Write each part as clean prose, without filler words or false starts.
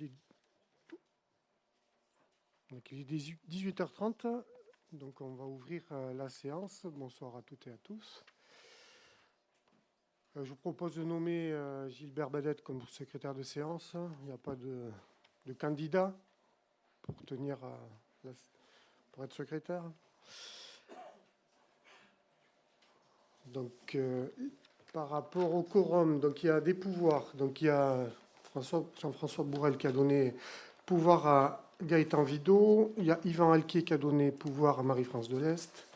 il est 18h30, donc on va ouvrir la séance. Bonsoir à toutes et à tous. Je vous propose de nommer Gilbert Badette comme secrétaire de séance. Il n'y a pas de candidat pour pour être secrétaire. Donc, par rapport au quorum, donc il y a des pouvoirs. Donc il y a Jean-François Bourrel qui a donné pouvoir à Gaëtan Vidot. Il y a Yvan Alquier qui a donné pouvoir à Marie-France de l'Est.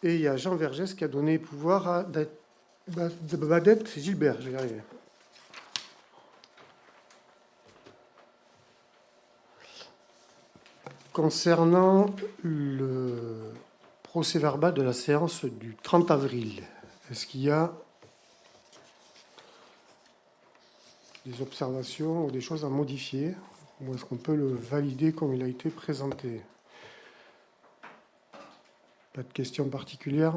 Et il y a Jean Vergès qui a donné pouvoir à Badette Gilbert. Je vais y arriver. Concernant le procès-verbal de la séance du 30 avril, est-ce qu'il y a des observations ou des choses à modifier, ou est-ce qu'on peut le valider comme il a été présenté? Pas de questions particulières.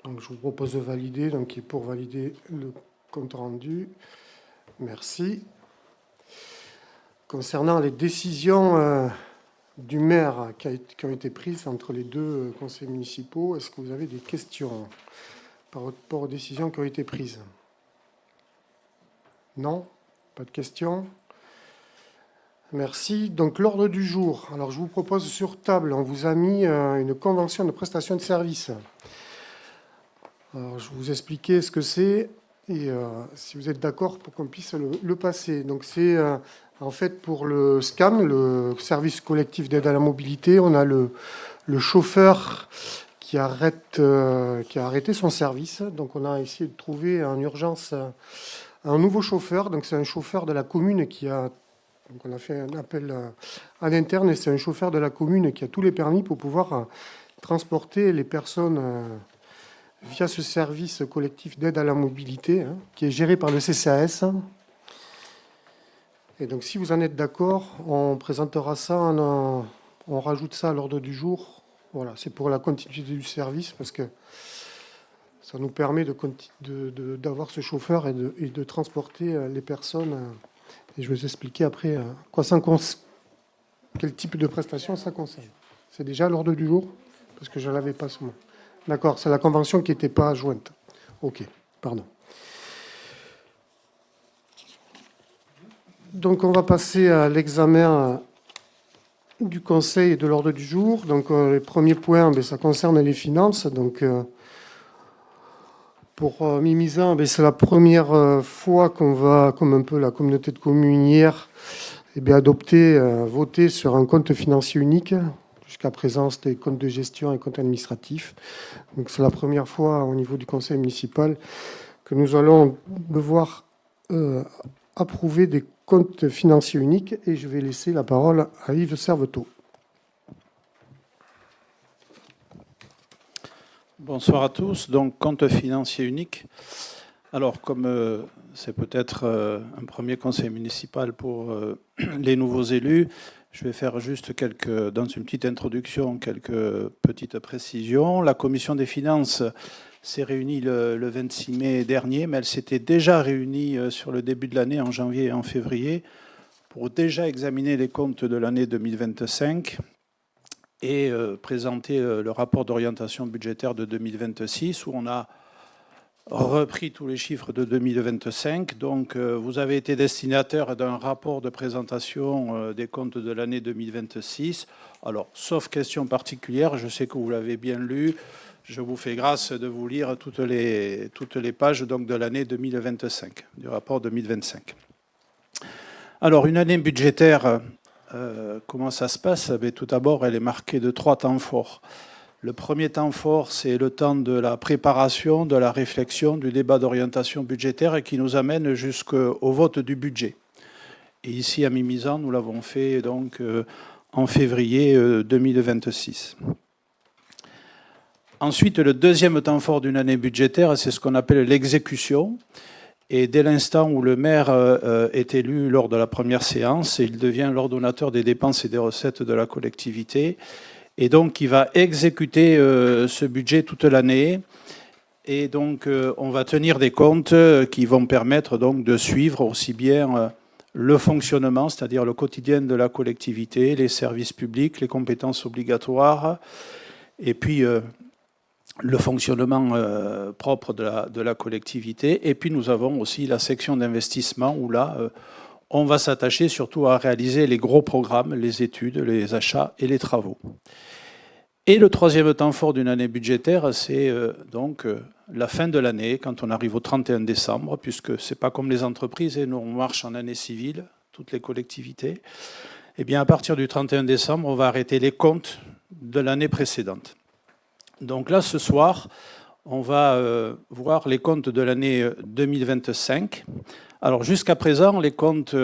Donc je vous propose de valider, donc qui est pour valider le compte rendu. Merci. Concernant les décisions du maire qui ont été prises entre les deux conseils municipaux, est-ce que vous avez des questions par rapport aux décisions qui ont été prises? Non? Pas de questions? Merci. Donc l'ordre du jour. Alors je vous propose sur table, on vous a mis une convention de prestation de services. Alors, je vais vous expliquer ce que c'est et si vous êtes d'accord pour qu'on puisse le passer. Donc c'est en fait pour le SCAM, le service collectif d'aide à la mobilité, on a le chauffeur qui a arrêté son service. Donc on a essayé de trouver en urgence un nouveau chauffeur. Donc c'est un chauffeur de la commune qui a... Donc on a fait un appel à l'interne et c'est un chauffeur de la commune qui a tous les permis pour pouvoir transporter les personnes via ce service collectif d'aide à la mobilité qui est géré par le CCAS. Et donc si vous en êtes d'accord, on présentera ça, on rajoute ça à l'ordre du jour. Voilà, c'est pour la continuité du service parce que ça nous permet d'avoir ce chauffeur et de transporter les personnes. Et je vais vous expliquer après quel type de prestation ça concerne. C'est déjà l'ordre du jour parce que je ne l'avais pas ce mot. D'accord, c'est la convention qui n'était pas jointe. Ok, pardon. Donc on va passer à l'examen du conseil et de l'ordre du jour. Donc le premier point, ça concerne les finances. Donc pour Mimizan, c'est la première fois qu'on va, comme un peu la communauté de communes hier, adopter, voter sur un compte financier unique. Jusqu'à présent, c'était compte de gestion et compte administratif. Donc c'est la première fois au niveau du conseil municipal que nous allons devoir approuver des comptes financiers uniques. Et je vais laisser la parole à Yves Servetot. Bonsoir à tous. Donc, compte financier unique. Alors, comme c'est peut-être un premier conseil municipal pour les nouveaux élus, je vais faire juste dans une petite introduction, quelques petites précisions. La commission des finances s'est réunie le 26 mai dernier, mais elle s'était déjà réunie sur le début de l'année, en janvier et en février, pour déjà examiner les comptes de l'année 2025 et présenter le rapport d'orientation budgétaire de 2026, où on a repris tous les chiffres de 2025. Donc, vous avez été destinataire d'un rapport de présentation des comptes de l'année 2026. Alors, sauf question particulière, je sais que vous l'avez bien lu, je vous fais grâce de vous lire toutes les pages donc, de l'année 2025, du rapport 2025. Alors, une année budgétaire, comment ça se passe? Tout d'abord, elle est marquée de 3 temps forts. Le premier temps fort, c'est le temps de la préparation, de la réflexion, du débat d'orientation budgétaire et qui nous amène jusqu'au vote du budget. Et ici, à Mimizan, nous l'avons fait donc en février 2026. Ensuite, le deuxième temps fort d'une année budgétaire, c'est ce qu'on appelle l'exécution. Et dès l'instant où le maire est élu lors de la première séance, il devient l'ordonnateur des dépenses et des recettes de la collectivité. Et donc, il va exécuter ce budget toute l'année. Et donc, on va tenir des comptes qui vont permettre donc de suivre aussi bien le fonctionnement, c'est-à-dire le quotidien de la collectivité, les services publics, les compétences obligatoires, et puis le fonctionnement propre de la collectivité. Et puis nous avons aussi la section d'investissement où là, on va s'attacher surtout à réaliser les gros programmes, les études, les achats et les travaux. Et le troisième temps fort d'une année budgétaire, c'est donc la fin de l'année, quand on arrive au 31 décembre, puisque ce n'est pas comme les entreprises, et nous on marche en année civile, toutes les collectivités. Eh bien, à partir du 31 décembre, on va arrêter les comptes de l'année précédente. Donc là, ce soir, on va voir les comptes de l'année 2025. Alors jusqu'à présent, les comptes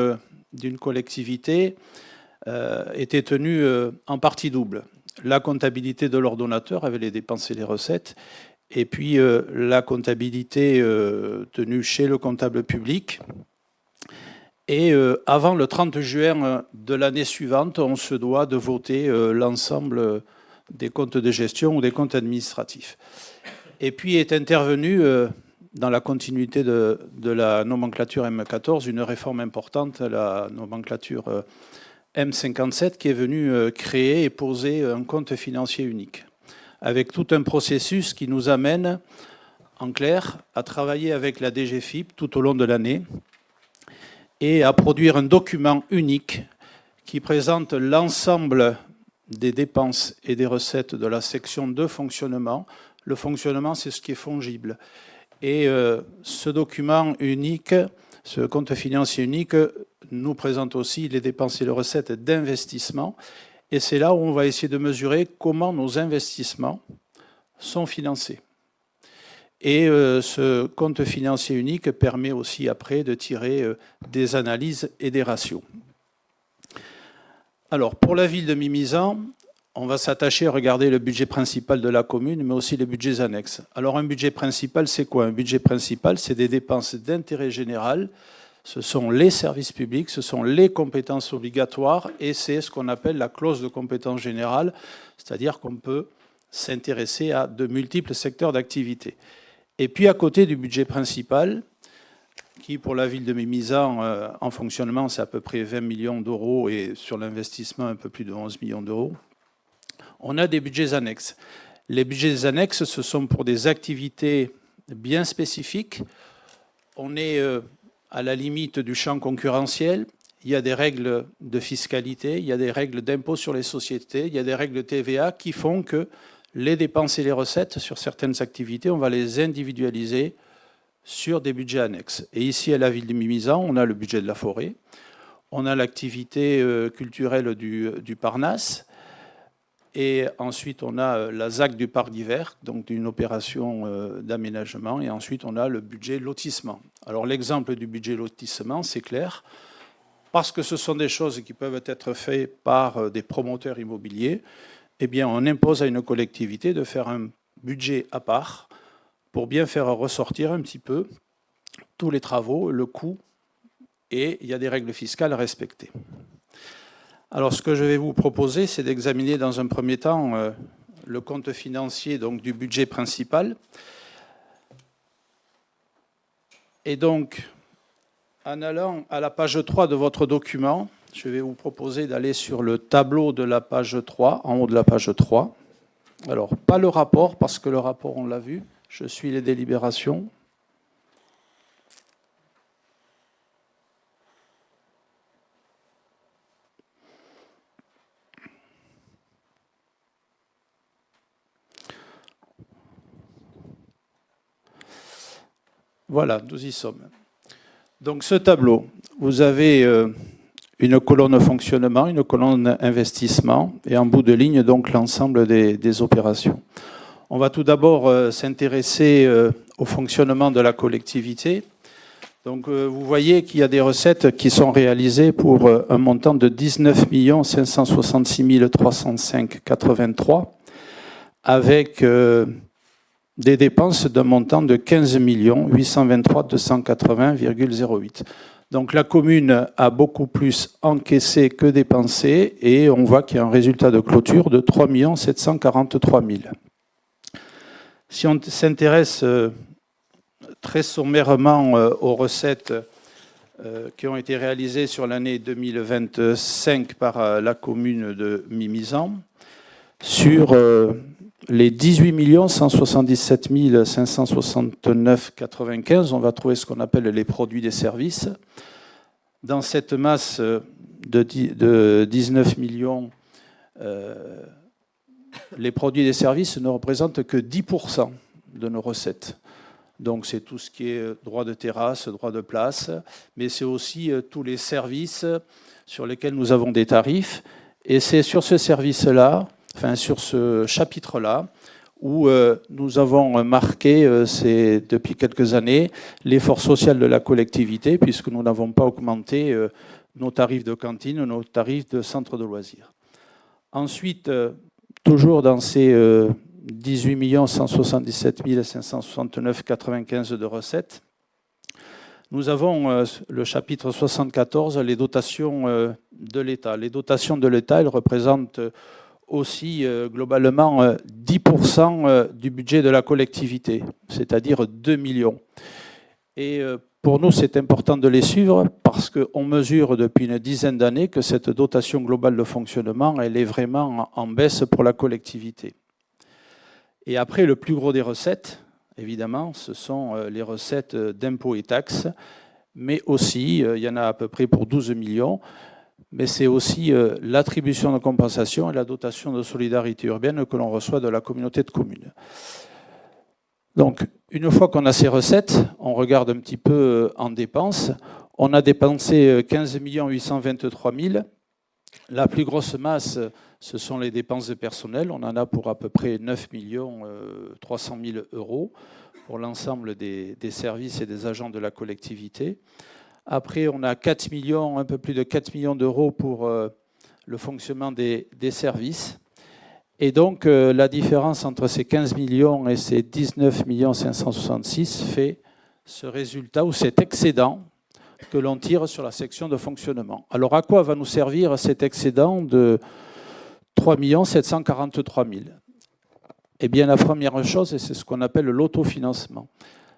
d'une collectivité étaient tenus en partie double. La comptabilité de l'ordonnateur avec les dépenses et les recettes, et puis la comptabilité tenue chez le comptable public. Et avant le 30 juin de l'année suivante, on se doit de voter l'ensemble des comptes de gestion ou des comptes administratifs. Et puis est intervenue, dans la continuité de la nomenclature M14, une réforme importante, la nomenclature M57, qui est venue créer et poser un compte financier unique, avec tout un processus qui nous amène, en clair, à travailler avec la DGFiP tout au long de l'année et à produire un document unique qui présente l'ensemble des dépenses et des recettes de la section de fonctionnement. Le fonctionnement, c'est ce qui est fongible. Et ce document unique, ce compte financier unique, nous présente aussi les dépenses et les recettes d'investissement. Et c'est là où on va essayer de mesurer comment nos investissements sont financés. Et ce compte financier unique permet aussi après de tirer des analyses et des ratios. Alors, pour la ville de Mimizan, on va s'attacher à regarder le budget principal de la commune, mais aussi les budgets annexes. Alors, un budget principal, c'est quoi? Un budget principal, c'est des dépenses d'intérêt général. Ce sont les services publics, ce sont les compétences obligatoires, et c'est ce qu'on appelle la clause de compétence générale, c'est-à-dire qu'on peut s'intéresser à de multiples secteurs d'activité. Et puis, à côté du budget principal, qui pour la ville de Mimizan, en fonctionnement, c'est à peu près 20 millions d'euros, et sur l'investissement, un peu plus de 11 millions d'euros, on a des budgets annexes. Les budgets annexes, ce sont pour des activités bien spécifiques. On est à la limite du champ concurrentiel. Il y a des règles de fiscalité, il y a des règles d'impôt sur les sociétés, il y a des règles de TVA qui font que les dépenses et les recettes sur certaines activités, on va les individualiser sur des budgets annexes. Et ici, à la ville de Mimizan, on a le budget de la forêt, on a l'activité culturelle du Parnasse, et ensuite on a la ZAC du parc d'hiver, donc une opération d'aménagement, et ensuite on a le budget lotissement. Alors l'exemple du budget lotissement, c'est clair, parce que ce sont des choses qui peuvent être faites par des promoteurs immobiliers, eh bien, on impose à une collectivité de faire un budget à part pour bien faire ressortir un petit peu tous les travaux, le coût, et il y a des règles fiscales à respecter. Alors, ce que je vais vous proposer, c'est d'examiner dans un premier temps le compte financier donc, du budget principal. Et donc, en allant à la page 3 de votre document, je vais vous proposer d'aller sur le tableau de la page 3, en haut de la page 3. Alors, pas le rapport, parce que le rapport, on l'a vu. Je suis les délibérations. Voilà, nous y sommes. Donc, ce tableau, vous avez une colonne fonctionnement, une colonne investissement, et en bout de ligne, donc, l'ensemble des opérations. On va tout d'abord s'intéresser au fonctionnement de la collectivité. Donc, vous voyez qu'il y a des recettes qui sont réalisées pour un montant de 19 566 305,83 avec des dépenses d'un montant de 15 823 280,08. Donc la commune a beaucoup plus encaissé que dépensé et on voit qu'il y a un résultat de clôture de 3 743 000. Si on s'intéresse très sommairement aux recettes qui ont été réalisés sur l'année 2025 par la commune de Mimizan. Sur les 18 177 569,95, on va trouver ce qu'on appelle les produits des services. Dans cette masse de 19 millions, les produits des services ne représentent que 10% de nos recettes. Donc c'est tout ce qui est droit de terrasse, droit de place, mais c'est aussi tous les services sur lesquels nous avons des tarifs. Et c'est sur ce service-là, enfin sur ce chapitre-là, où nous avons marqué depuis quelques années l'effort social de la collectivité, puisque nous n'avons pas augmenté nos tarifs de cantine, nos tarifs de centre de loisirs. Ensuite, toujours dans ces 18 177 569,95 de recettes, nous avons le chapitre 74, les dotations de l'État. Les dotations de l'État, elles représentent aussi globalement 10% du budget de la collectivité, c'est-à-dire 2 millions. Et pour nous, c'est important de les suivre parce qu'on mesure depuis une dizaine d'années que cette dotation globale de fonctionnement, elle est vraiment en baisse pour la collectivité. Et après, le plus gros des recettes, évidemment, ce sont les recettes d'impôts et taxes, mais aussi, il y en a à peu près pour 12 millions, mais c'est aussi l'attribution de compensation et la dotation de solidarité urbaine que l'on reçoit de la communauté de communes. Donc, une fois qu'on a ces recettes, on regarde un petit peu en dépenses. On a dépensé 15 823 000. La plus grosse masse, ce sont les dépenses de personnel. On en a pour à peu près 9 300 000 euros pour l'ensemble des services et des agents de la collectivité. Après, on a 4 millions, un peu plus de 4 millions d'euros pour le fonctionnement des services. Et donc, la différence entre ces 15 millions et ces 19 566 fait ce résultat ou cet excédent que l'on tire sur la section de fonctionnement. Alors, à quoi va nous servir cet excédent de 3 743 000 ? Eh bien, la première chose, et c'est ce qu'on appelle l'autofinancement.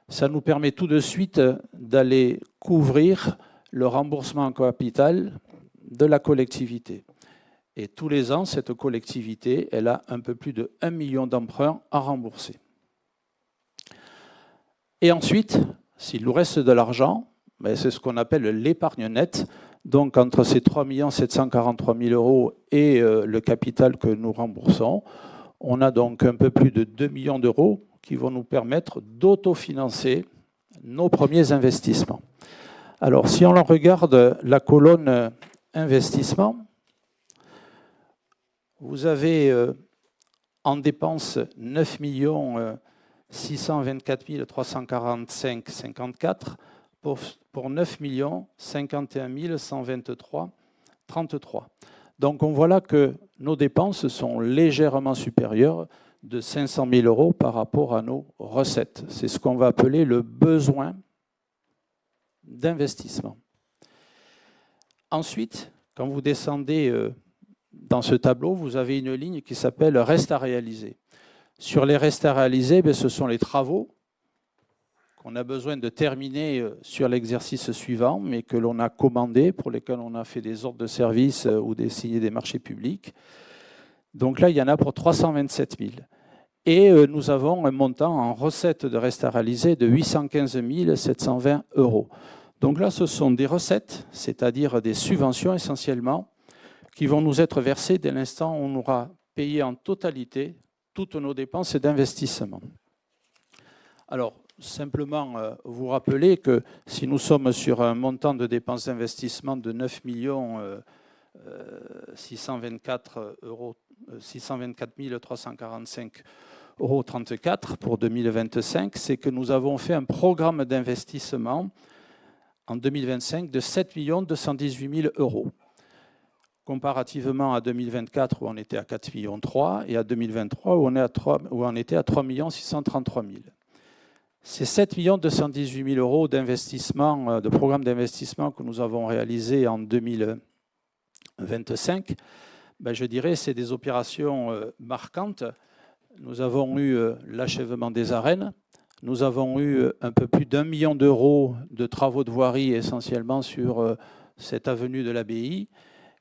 Ça nous permet tout de suite d'aller couvrir le remboursement en capital de la collectivité. Et tous les ans, cette collectivité, elle a un peu plus de 1 million d'emprunts à rembourser. Et ensuite, s'il nous reste de l'argent, c'est ce qu'on appelle l'épargne nette. Donc, entre ces 3 743 000 euros et le capital que nous remboursons, on a donc un peu plus de 2 millions d'euros qui vont nous permettre d'autofinancer nos premiers investissements. Alors, si on regarde la colonne investissement, vous avez en dépenses 9 624 345,54 pour 9 51 123,33. Donc on voit là que nos dépenses sont légèrement supérieures de 500 000 euros par rapport à nos recettes. C'est ce qu'on va appeler le besoin d'investissement. Ensuite, quand vous descendez dans ce tableau, vous avez une ligne qui s'appelle « Reste à réaliser ». Sur les restes à réaliser, ce sont les travaux qu'on a besoin de terminer sur l'exercice suivant, mais que l'on a commandé, pour lesquels on a fait des ordres de service ou signé des marchés publics. Donc là, il y en a pour 327 000. Et nous avons un montant en recettes de reste à réaliser de 815 720 euros. Donc là, ce sont des recettes, c'est-à-dire des subventions essentiellement, qui vont nous être versées dès l'instant où on aura payé en totalité toutes nos dépenses d'investissement. Alors, simplement vous rappeler que si nous sommes sur un montant de dépenses d'investissement de 9 624 345,34 euros pour 2025, c'est que nous avons fait un programme d'investissement en 2025 de 7 218 000 euros. Comparativement à 2024 où on était à 4,3 millions et à 2023 où on était à 3 633 000. Ces 7 218 000 euros d'investissement, de programme d'investissement que nous avons réalisé en 2025, je dirais c'est des opérations marquantes. Nous avons eu l'achèvement des arènes, nous avons eu un peu plus d'1 million d'euros de travaux de voirie, essentiellement sur cette avenue de l'Abbaye.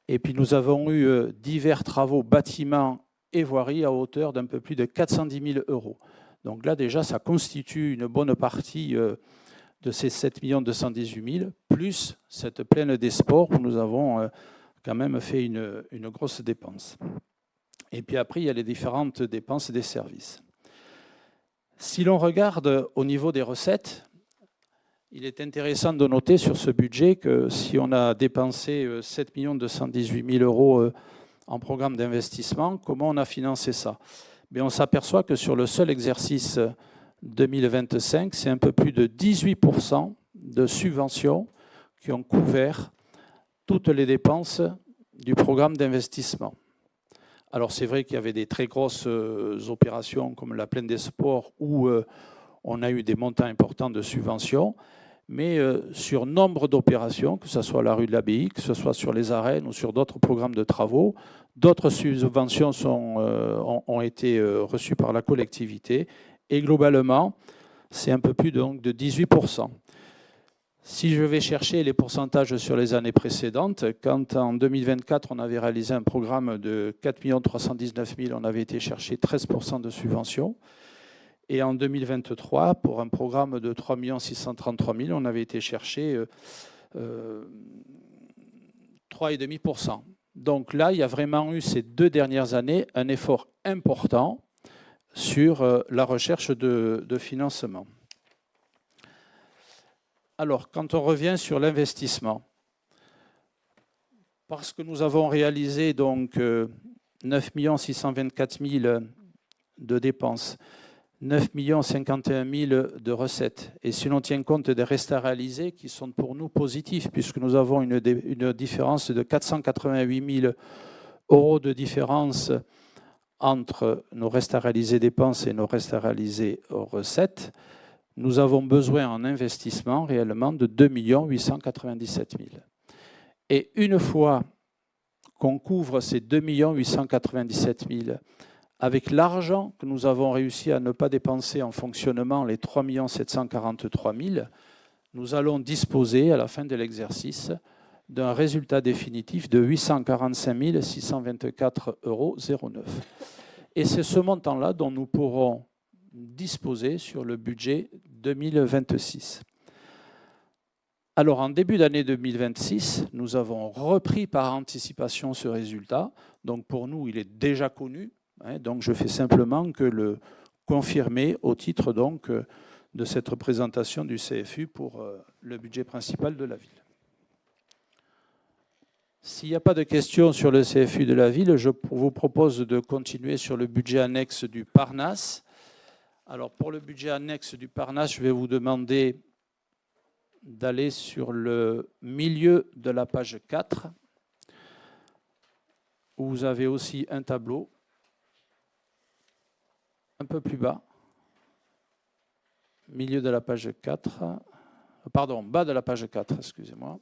Et puis nous avons eu divers travaux bâtiments et voirie à hauteur d'un peu plus de 410 000 euros. Donc là, déjà, ça constitue une bonne partie de ces 7 218 000, plus cette plaine des sports où nous avons quand même fait une grosse dépense. Et puis après, il y a les différentes dépenses des services. Si l'on regarde au niveau des recettes, il est intéressant de noter sur ce budget que si on a dépensé 7 218 000 euros en programme d'investissement, comment on a financé ça? Mais on s'aperçoit que sur le seul exercice 2025, c'est un peu plus de 18% de subventions qui ont couvert toutes les dépenses du programme d'investissement. Alors c'est vrai qu'il y avait des très grosses opérations comme la Plaine des Sports où on a eu des montants importants de subventions, mais sur nombre d'opérations, que ce soit à la rue de l'Abbaye, que ce soit sur les arènes ou sur d'autres programmes de travaux, d'autres subventions ont été reçues par la collectivité. Et globalement, c'est un peu plus donc de 18%. Si je vais chercher les pourcentages sur les années précédentes, quand en 2024, on avait réalisé un programme de 4 319 000, on avait été chercher 13% de subventions. Et en 2023, pour un programme de 3 633 000, on avait été chercher 3,5%. Donc là, il y a vraiment eu ces 2 dernières années un effort important sur la recherche de financement. Alors, quand on revient sur l'investissement, parce que nous avons réalisé donc 9 624 000 de dépenses, 9 51 000 de recettes. Et si l'on tient compte des restes à réaliser, qui sont pour nous positifs, puisque nous avons une différence de 488 000 euros de différence entre nos restes à réaliser dépenses et nos restes à réaliser recettes, nous avons besoin en investissement réellement de 2 897 000. Et une fois qu'on couvre ces 2 897 000 avec l'argent que nous avons réussi à ne pas dépenser en fonctionnement, les 3 743 000, nous allons disposer à la fin de l'exercice d'un résultat définitif de 845 624,09 euros. Et c'est ce montant-là dont nous pourrons disposer sur le budget 2026. Alors, en début d'année 2026, nous avons repris par anticipation ce résultat. Donc, pour nous, il est déjà connu. Donc, je fais simplement que le confirmer au titre donc, de cette représentation du CFU pour le budget principal de la ville. S'il n'y a pas de questions sur le CFU de la ville, je vous propose de continuer sur le budget annexe du Parnasse. Alors, pour le budget annexe du Parnasse, je vais vous demander d'aller sur le milieu de la page 4, où vous avez aussi un tableau. Un peu plus bas, milieu de la page 4, pardon, bas de la page 4, excusez-moi.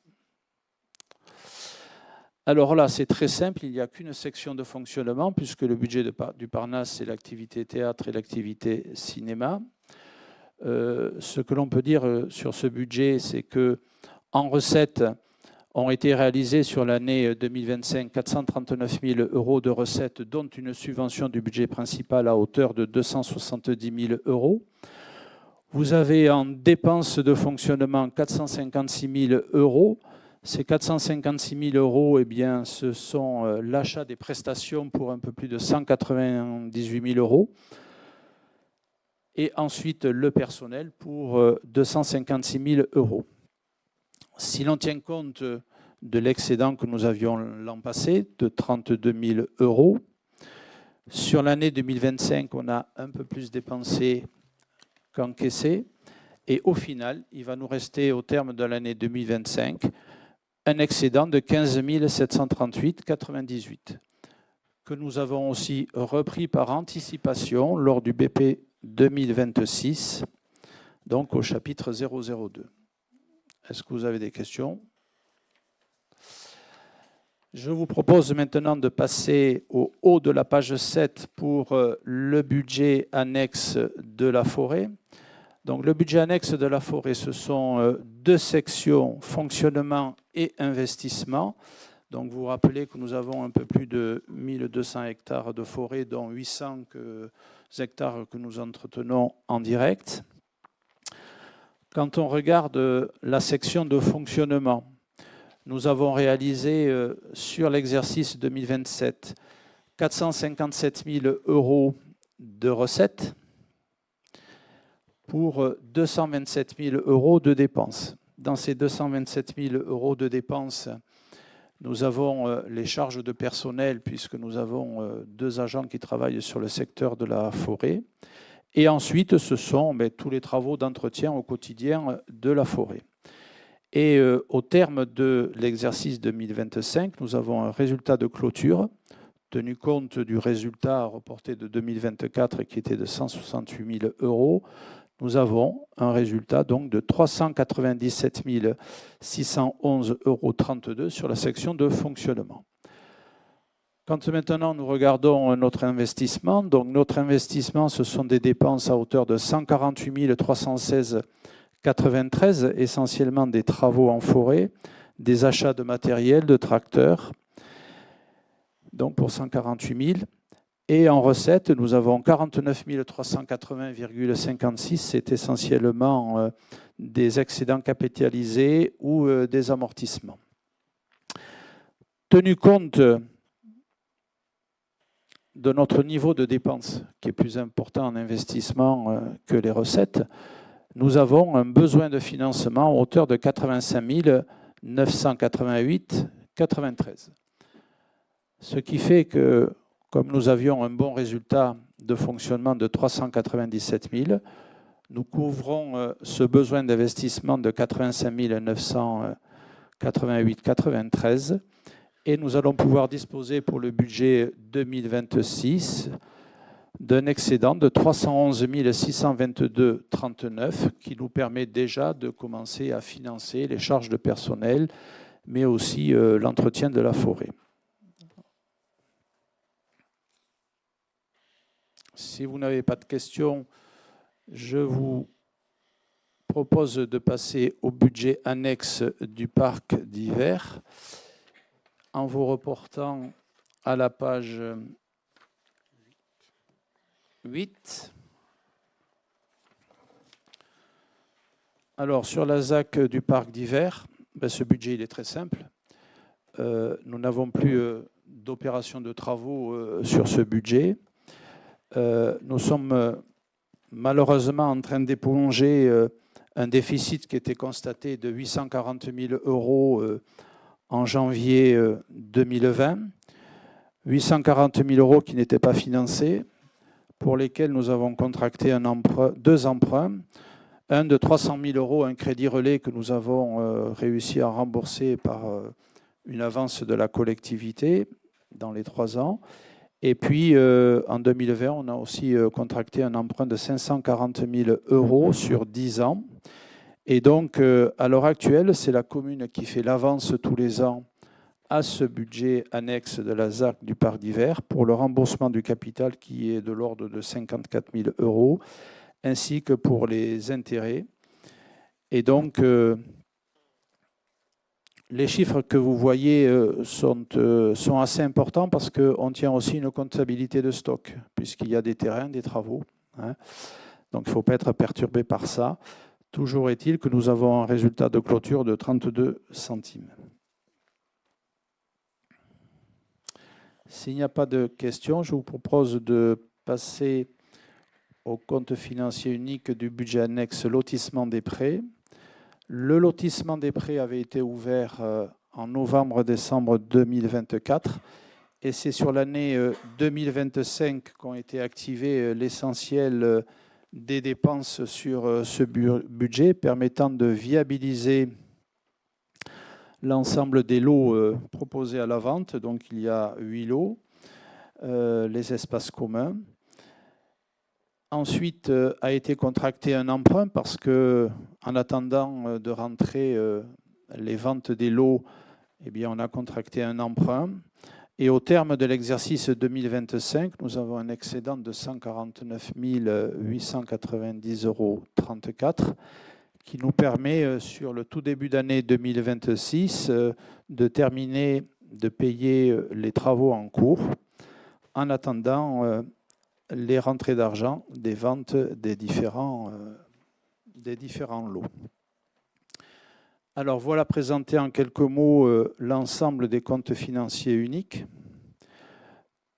Alors là, c'est très simple, il n'y a qu'une section de fonctionnement, puisque le budget du Parnasse, c'est l'activité théâtre et l'activité cinéma. Ce que l'on peut dire sur ce budget, c'est qu'en recettes, ont été réalisés sur l'année 2025 439 000 euros de recettes, dont une subvention du budget principal à hauteur de 270 000 euros. Vous avez en dépenses de fonctionnement 456 000 euros. Ces 456 000 euros, eh bien, ce sont l'achat des prestations pour un peu plus de 198 000 euros. Et ensuite, le personnel pour 256 000 euros. Si l'on tient compte de l'excédent que nous avions l'an passé, de 32 000 euros, sur l'année 2025, on a un peu plus dépensé qu'encaissé. Et au final, il va nous rester, au terme de l'année 2025, un excédent de 15 738,98, que nous avons aussi repris par anticipation lors du BP 2026, donc au chapitre 002. Est-ce que vous avez des questions? Je vous propose maintenant de passer au haut de la page 7 pour le budget annexe de la forêt. Donc, le budget annexe de la forêt, ce sont deux sections, fonctionnement et investissement. Donc, vous vous rappelez que nous avons un peu plus de 1200 hectares de forêt, dont 800 hectares que nous entretenons en direct. Quand on regarde la section de fonctionnement, nous avons réalisé sur l'exercice 2027 457 000 € de recettes pour 227 000 € de dépenses. Dans ces 227 000 € de dépenses, nous avons les charges de personnel, puisque nous avons 2 agents qui travaillent sur le secteur de la forêt. Et ensuite, ce sont tous les travaux d'entretien au quotidien de la forêt. Et au terme de l'exercice 2025, nous avons un résultat de clôture, tenu compte du résultat reporté de 2024 qui était de 168 000 €. Nous avons un résultat donc de 397 611,32 € sur la section de fonctionnement. Quand maintenant nous regardons notre investissement, donc notre investissement, ce sont des dépenses à hauteur de 148 316,93 €, essentiellement des travaux en forêt, des achats de matériel, de tracteurs, donc pour 148 000. Et en recettes, nous avons 49 380,56 €. C'est essentiellement des excédents capitalisés ou des amortissements. Tenu compte de notre niveau de dépenses, qui est plus important en investissement que les recettes, nous avons un besoin de financement à hauteur de 85 988,93 €. Ce qui fait que, comme nous avions un bon résultat de fonctionnement de 397 000, nous couvrons ce besoin d'investissement de 85 988,93 € et nous allons pouvoir disposer pour le budget 2026 d'un excédent de 311 622,39 € qui nous permet déjà de commencer à financer les charges de personnel, mais aussi l'entretien de la forêt. Si vous n'avez pas de questions, je vous propose de passer au budget annexe du parc d'hiver en vous reportant à la page 8. Alors, sur la ZAC du parc d'hiver, ce budget il est très simple. Nous n'avons plus d'opérations de travaux sur ce budget. Nous sommes malheureusement en train d'éponger un déficit qui était constaté de 840 000 € en janvier 2020. 840 000 € qui n'étaient pas financés, pour lesquels nous avons contracté deux emprunts. Un de 300 000 €, un crédit relais que nous avons réussi à rembourser par une avance de la collectivité dans les 3 ans. Et puis, en 2020, on a aussi contracté un emprunt de 540 000 € sur 10 ans. Et donc, à l'heure actuelle, c'est la commune qui fait l'avance tous les ans à ce budget annexe de la ZAC du parc d'hiver pour le remboursement du capital qui est de l'ordre de 54 000 €, ainsi que pour les intérêts. Et donc, les chiffres que vous voyez sont assez importants parce qu'on tient aussi une comptabilité de stock, puisqu'il y a des terrains, des travaux. Donc, il ne faut pas être perturbé par ça. Toujours est-il que nous avons un résultat de clôture de 32 centimes. S'il n'y a pas de questions, je vous propose de passer au compte financier unique du budget annexe lotissement des prêts. Le lotissement des prêts avait été ouvert en novembre-décembre 2024 et c'est sur l'année 2025 qu'ont été activés l'essentiel des dépenses sur ce budget, permettant de viabiliser l'ensemble des lots proposés à la vente. Donc il y a 8 lots, les espaces communs. Ensuite, a été contracté un emprunt parce que, en attendant de rentrer les ventes des lots, eh bien, on a contracté un emprunt. Et au terme de l'exercice 2025, nous avons un excédent de 149 890,34 euros qui nous permet, sur le tout début d'année 2026, de terminer de payer les travaux en cours en attendant les rentrées d'argent des ventes des différents lots. Alors voilà présenté en quelques mots l'ensemble des comptes financiers uniques,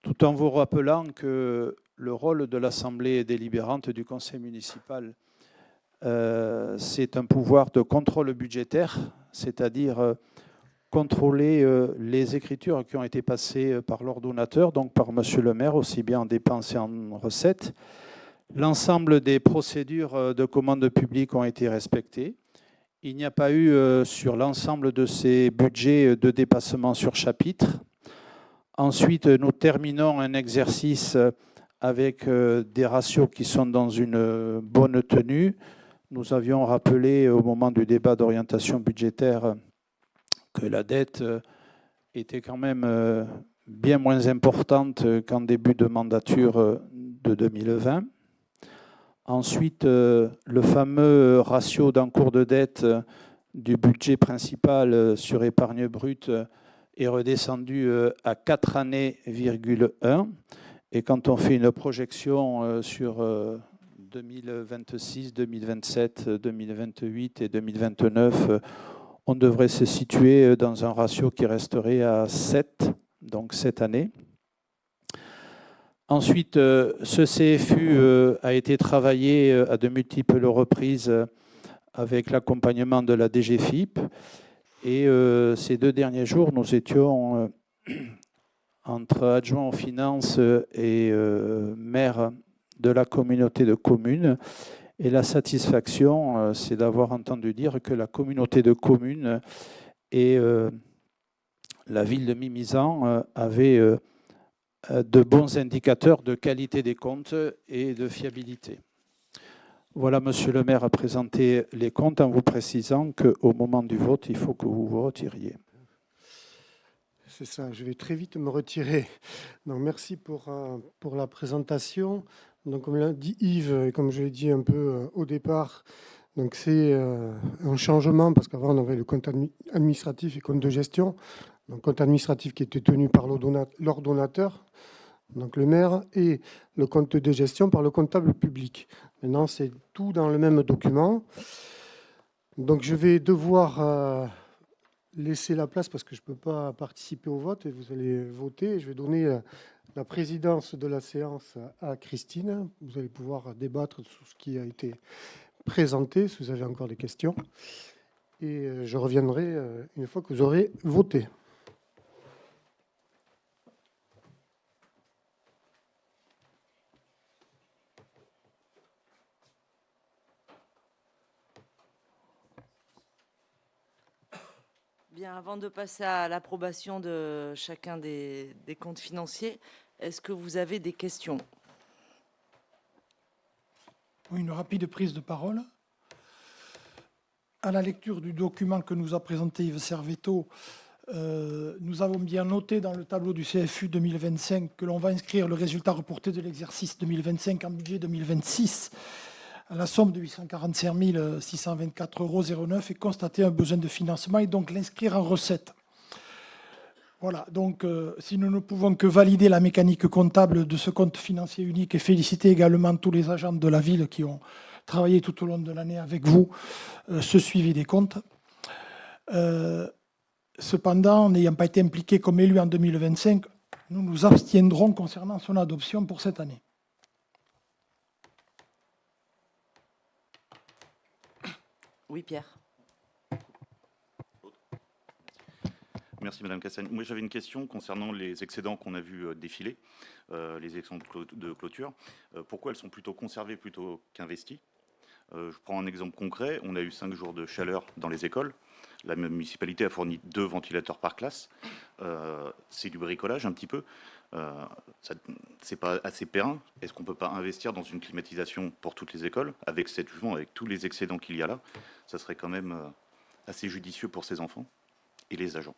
tout en vous rappelant que le rôle de l'Assemblée délibérante du Conseil municipal, c'est un pouvoir de contrôle budgétaire, c'est-à-dire contrôler les écritures qui ont été passées par l'ordonnateur, donc par Monsieur le maire, aussi bien en dépenses et en recettes. L'ensemble des procédures de commande publique ont été respectées. Il n'y a pas eu sur l'ensemble de ces budgets de dépassement sur chapitre. Ensuite, nous terminons un exercice avec des ratios qui sont dans une bonne tenue. Nous avions rappelé au moment du débat d'orientation budgétaire que la dette était quand même bien moins importante qu'en début de mandature de 2020. Ensuite, le fameux ratio d'encours de dette du budget principal sur épargne brute est redescendu à 4 années,1. Et quand on fait une projection sur 2026, 2027, 2028 et 2029, on devrait se situer dans un ratio qui resterait à 7, donc cette année. Ensuite, ce CFU a été travaillé à de multiples reprises avec l'accompagnement de la DGFiP. Et ces 2 derniers jours, nous étions entre adjoints aux finances et maire de la communauté de communes. Et la satisfaction, c'est d'avoir entendu dire que la communauté de communes et la ville de Mimizan avaient de bons indicateurs de qualité des comptes et de fiabilité. Voilà, Monsieur le maire a présenté les comptes en vous précisant qu'au moment du vote, il faut que vous vous retiriez. C'est ça, je vais très vite me retirer. Donc, merci pour la présentation. Donc, comme l'a dit Yves, et comme je l'ai dit un peu au départ, donc c'est un changement parce qu'avant, on avait le compte administratif et compte de gestion. Donc, compte administratif qui était tenu par l'ordonnateur, donc le maire, et le compte de gestion par le comptable public. Maintenant, c'est tout dans le même document. Donc, je vais devoir laisser la place parce que je ne peux pas participer au vote et vous allez voter. Je vais donner la présidence de la séance à Christine. Vous allez pouvoir débattre sur ce qui a été présenté, si vous avez encore des questions. Et je reviendrai une fois que vous aurez voté. Bien, avant de passer à l'approbation de chacun des comptes financiers, est-ce que vous avez des questions? Oui, une rapide prise de parole. À la lecture du document que nous a présenté Yves Servetto, nous avons bien noté dans le tableau du CFU 2025 que l'on va inscrire le résultat reporté de l'exercice 2025 en budget 2026 à la somme de 845 624,09 euros et constater un besoin de financement et donc l'inscrire en recette. Voilà, donc si nous ne pouvons que valider la mécanique comptable de ce compte financier unique et féliciter également tous les agents de la ville qui ont travaillé tout au long de l'année avec vous, ce suivi des comptes. Cependant, n'ayant pas été impliqués comme élus en 2025, nous nous abstiendrons concernant son adoption pour cette année. Oui, Pierre. Merci Madame Cassagne. Moi j'avais une question concernant les excédents qu'on a vu défiler, les excédents de clôture. Pourquoi elles sont plutôt conservées plutôt qu'investies? Je prends un exemple concret. On a eu 5 jours de chaleur dans les écoles. La municipalité a fourni 2 ventilateurs par classe. C'est du bricolage un petit peu. C'est pas assez périn. Est-ce qu'on peut pas investir dans une climatisation pour toutes les écoles avec tous les excédents qu'il y a là? Ça serait quand même assez judicieux pour ces enfants et les agents.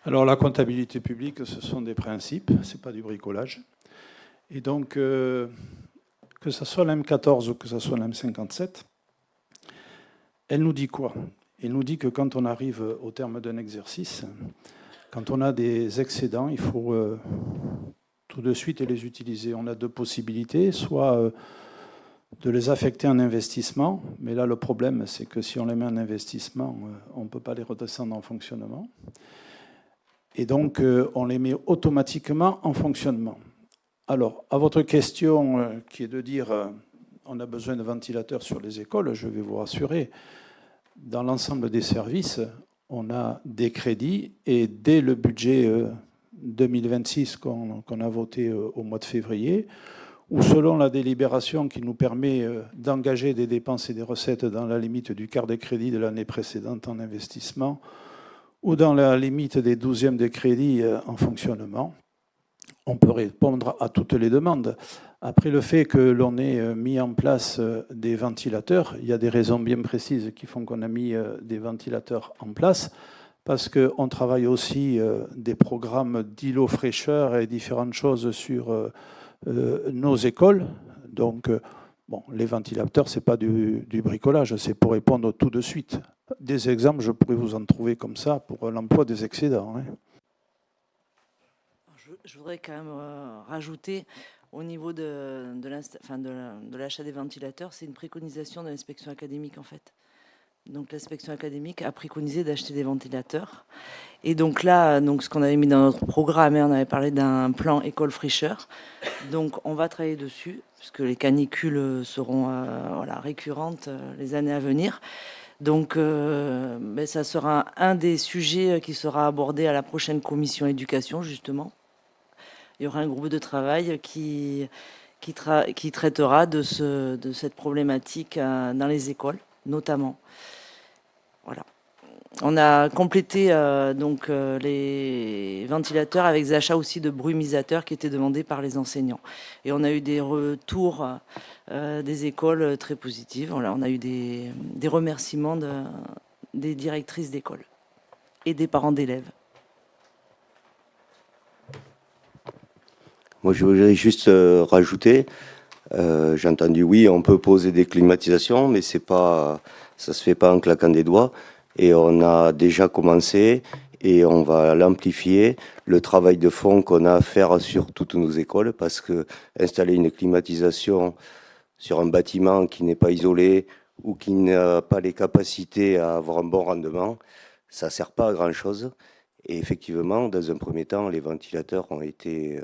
Alors la comptabilité publique, ce sont des principes, ce n'est pas du bricolage. Et donc, que ce soit la M14 ou que ce soit la M57, elle nous dit quoi? Elle nous dit que quand on arrive au terme d'un exercice, quand on a des excédents, il faut tout de suite les utiliser. On a deux possibilités, soit de les affecter en investissement, mais là le problème c'est que si on les met en investissement, on ne peut pas les redescendre en fonctionnement. Et donc on les met automatiquement en fonctionnement. Alors, à votre question qui est de dire on a besoin de ventilateurs sur les écoles, je vais vous rassurer, dans l'ensemble des services, on a des crédits et dès le budget 2026 qu'on a voté au mois de février, ou selon la délibération qui nous permet d'engager des dépenses et des recettes dans la limite du quart des crédits de l'année précédente en investissement, ou dans la limite des 12e des crédits en fonctionnement, on peut répondre à toutes les demandes. Après le fait que l'on ait mis en place des ventilateurs, il y a des raisons bien précises qui font qu'on a mis des ventilateurs en place, parce qu'on travaille aussi des programmes d'îlots fraîcheur et différentes choses sur nos écoles. Donc, bon, les ventilateurs, ce n'est pas du bricolage, c'est pour répondre tout de suite. Des exemples, je pourrais vous en trouver comme ça pour l'emploi des excédents. Hein. Je voudrais quand même rajouter au niveau de l'achat des ventilateurs, c'est une préconisation de l'inspection académique en fait. Donc l'inspection académique a préconisé d'acheter des ventilateurs. Et donc là, donc, ce qu'on avait mis dans notre programme, on avait parlé d'un plan école fraîcheur. Donc on va travailler dessus, puisque les canicules seront récurrentes les années à venir. Donc ça sera un des sujets qui sera abordé à la prochaine commission éducation, justement. Il y aura un groupe de travail qui traitera de cette problématique dans les écoles, notamment. Voilà. On a complété les ventilateurs avec des achats aussi de brumisateurs qui étaient demandés par les enseignants. Et on a eu des retours des écoles très positifs. Voilà, on a eu des remerciements des directrices d'école et des parents d'élèves. Moi, je voudrais juste rajouter, j'ai entendu, oui, on peut poser des climatisations, mais ça se fait pas en claquant des doigts. Et on a déjà commencé et on va l'amplifier, le travail de fond qu'on a à faire sur toutes nos écoles, parce que installer une climatisation sur un bâtiment qui n'est pas isolé ou qui n'a pas les capacités à avoir un bon rendement, ça ne sert pas à grand-chose. Et effectivement, dans un premier temps, les ventilateurs ont été,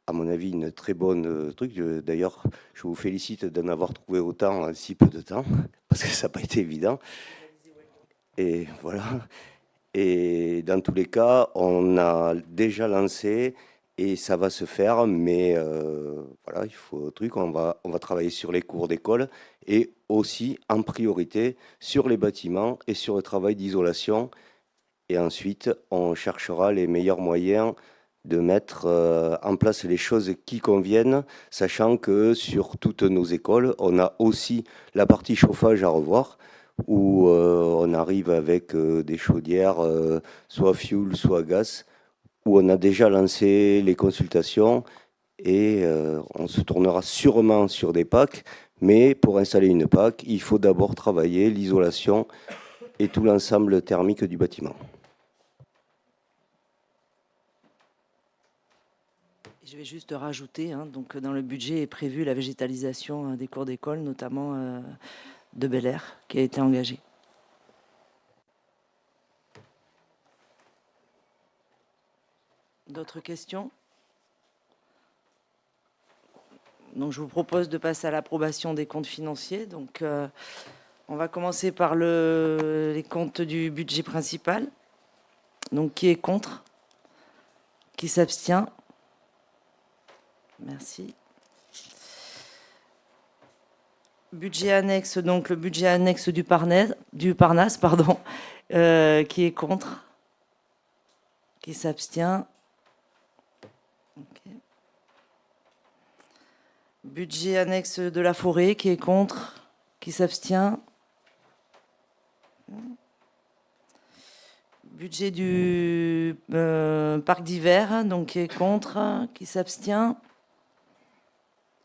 à mon avis, une très bonne truc. D'ailleurs, je vous félicite d'en avoir trouvé autant en si peu de temps, parce que ça n'a pas été évident. Et voilà. Et dans tous les cas, on a déjà lancé et ça va se faire, mais voilà, il faut on va travailler sur les cours d'école et aussi en priorité sur les bâtiments et sur le travail d'isolation. Et ensuite, on cherchera les meilleurs moyens de mettre en place les choses qui conviennent, sachant que sur toutes nos écoles, on a aussi la partie chauffage à revoir, où on arrive avec des chaudières, soit fuel, soit gaz, où on a déjà lancé les consultations et on se tournera sûrement sur des packs, mais pour installer une PAC, il faut d'abord travailler l'isolation et tout l'ensemble thermique du bâtiment. Je vais juste rajouter, donc dans le budget est prévue la végétalisation des cours d'école, notamment de Bel Air, qui a été engagée. D'autres questions? Donc je vous propose de passer à l'approbation des comptes financiers. Donc on va commencer par les comptes du budget principal. Donc qui est contre? Qui s'abstient? Merci. Budget annexe, donc le budget annexe du Parnasse, qui est contre? Qui s'abstient? Okay. Budget annexe de la forêt, qui est contre? Qui s'abstient? Budget du parc d'hiver, donc qui est contre, qui s'abstient.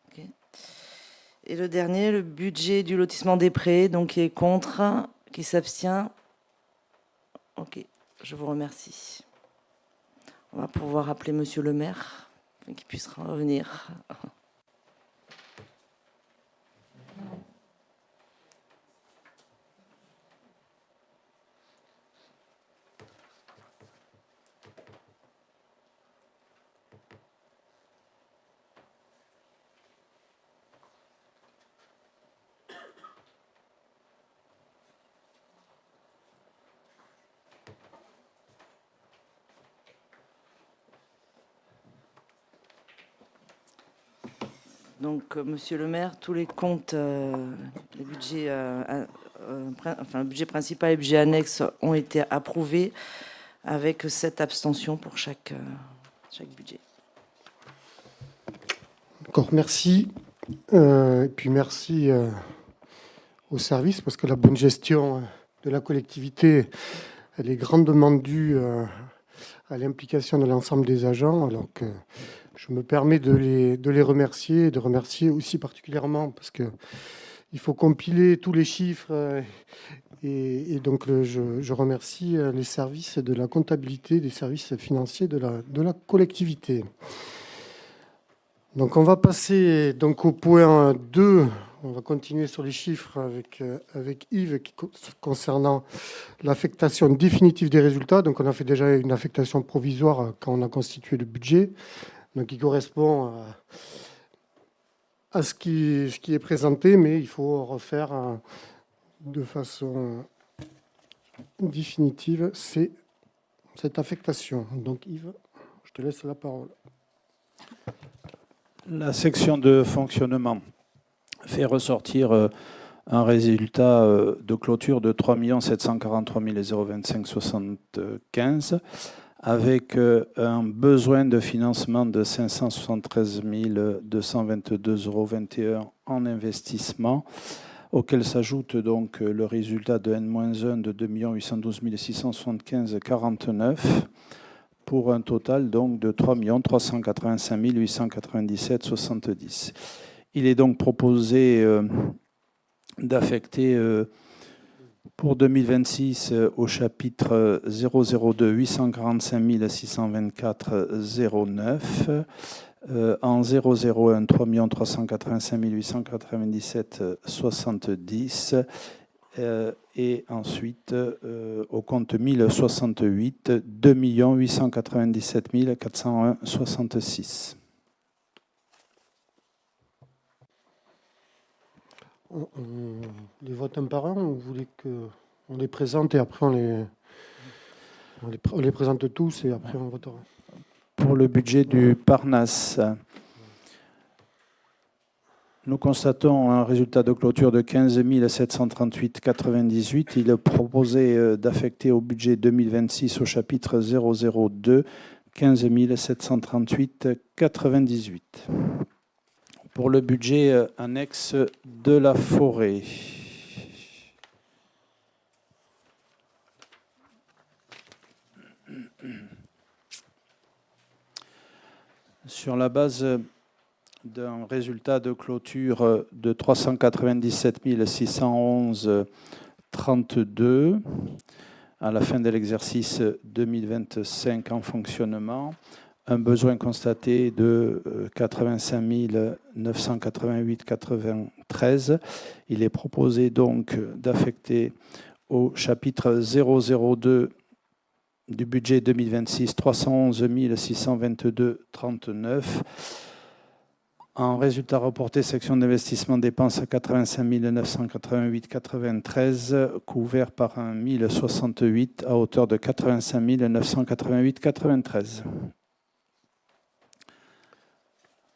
Okay. Et le dernier, le budget du lotissement des prés, donc qui est contre, qui s'abstient. Ok, je vous remercie. On va pouvoir appeler Monsieur le maire, qu'il puisse revenir. Donc, Monsieur le maire, tous les comptes, les budgets, le budget principal et le budget annexe ont été approuvés avec 7 abstentions pour chaque budget. D'accord, merci. Et puis merci au service, parce que la bonne gestion de la collectivité, elle est grandement due à l'implication de l'ensemble des agents, alors que je me permets de les remercier, et de remercier aussi particulièrement, parce que il faut compiler tous les chiffres, et donc je remercie les services de la comptabilité, des services financiers de la collectivité. Donc on va passer donc au point 2. On va continuer sur les chiffres avec Yves concernant l'affectation définitive des résultats. Donc on a fait déjà une affectation provisoire quand on a constitué le budget, donc qui correspond à ce qui est présenté, mais il faut refaire de façon définitive cette affectation. Donc Yves, je te laisse la parole. La section de fonctionnement fait ressortir un résultat de clôture de 3 743 025,75 avec un besoin de financement de 573 222,21 € en investissement, auquel s'ajoute donc le résultat de N-1 de 2 812 675,49 pour un total donc de 3 385 897,70. Il est donc proposé d'affecter pour 2026 au chapitre 002 845 624,09, en 001 3 385 897,70 et ensuite au compte 1068 2 897 401,66. On les vote un par un, ou vous voulez qu'on les présente et après on les présente tous et après on votera? Pour le budget du Parnasse, nous constatons un résultat de clôture de 15 738,98. Il est proposé d'affecter au budget 2026 au chapitre 002 15 738,98. Pour le budget annexe de la forêt. Sur la base d'un résultat de clôture de 397 611,32 à la fin de l'exercice 2025 en fonctionnement, un besoin constaté de 85 988,93. Il est proposé donc d'affecter au chapitre 002 du budget 2026 311 622,39. En résultat reporté, section d'investissement dépenses à 85 988,93, couvert par un 1068 à hauteur de 85 988,93.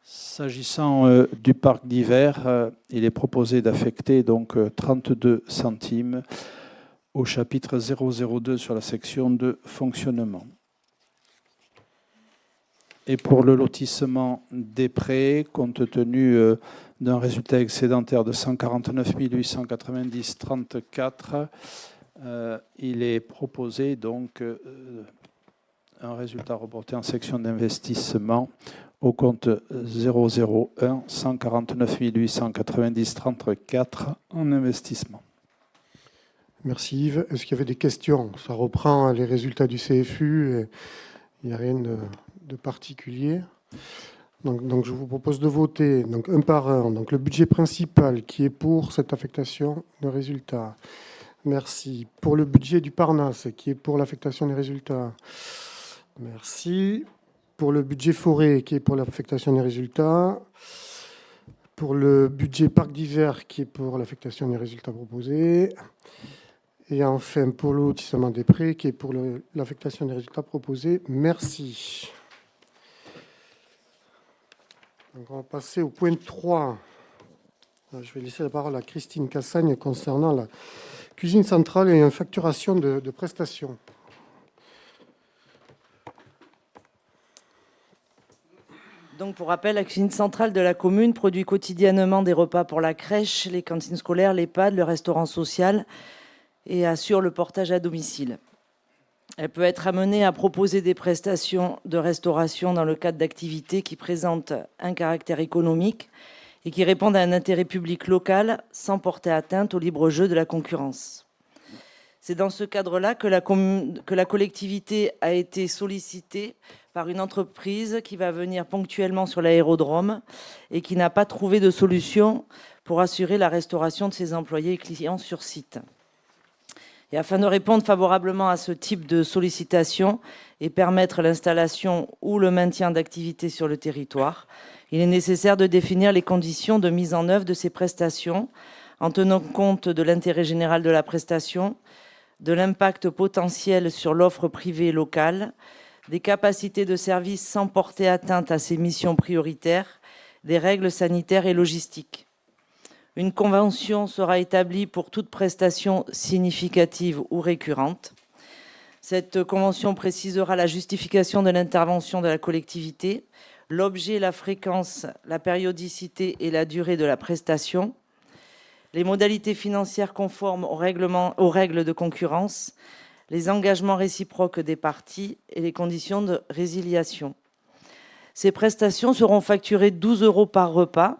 S'agissant du parc d'hiver, il est proposé d'affecter donc 32 centimes au chapitre 002 sur la section de fonctionnement. Et pour le lotissement des prêts, compte tenu d'un résultat excédentaire de 149 890,34, il est proposé donc un résultat reporté en section d'investissement au compte 001 149 890 34 en investissement. Merci Yves. Est-ce qu'il y avait des questions? Ça reprend les résultats du CFU. Et il n'y a rien de particulier. Donc, je vous propose de voter donc, un par un. Donc, le budget principal qui est pour cette affectation de résultats. Merci. Pour le budget du Parnasse qui est pour l'affectation des résultats. Merci. Pour le budget forêt qui est pour l'affectation des résultats. Pour le budget parc d'hiver qui est pour l'affectation des résultats proposés. Et enfin, pour le lotissement des prêts qui est pour l'affectation des résultats proposés. Merci. Donc, on va passer au point 3. Je vais laisser la parole à Christine Cassagne concernant la cuisine centrale et une facturation de prestations. Donc, pour rappel, la cuisine centrale de la commune produit quotidiennement des repas pour la crèche, les cantines scolaires, l'EHPAD, le restaurant social et assure le portage à domicile. Elle peut être amenée à proposer des prestations de restauration dans le cadre d'activités qui présentent un caractère économique et qui répondent à un intérêt public local sans porter atteinte au libre jeu de la concurrence. C'est dans ce cadre-là que la collectivité a été sollicitée par une entreprise qui va venir ponctuellement sur l'aérodrome et qui n'a pas trouvé de solution pour assurer la restauration de ses employés et clients sur site. Et afin de répondre favorablement à ce type de sollicitation et permettre l'installation ou le maintien d'activités sur le territoire, il est nécessaire de définir les conditions de mise en œuvre de ces prestations en tenant compte de l'intérêt général de la prestation, de l'impact potentiel sur l'offre privée locale, des capacités de service sans porter atteinte à ses missions prioritaires, des règles sanitaires et logistiques. Une convention sera établie pour toute prestation significative ou récurrente. Cette convention précisera la justification de l'intervention de la collectivité, l'objet, la fréquence, la périodicité et la durée de la prestation, les modalités financières conformes aux règles de concurrence, les engagements réciproques des parties et les conditions de résiliation. Ces prestations seront facturées 12 € par repas.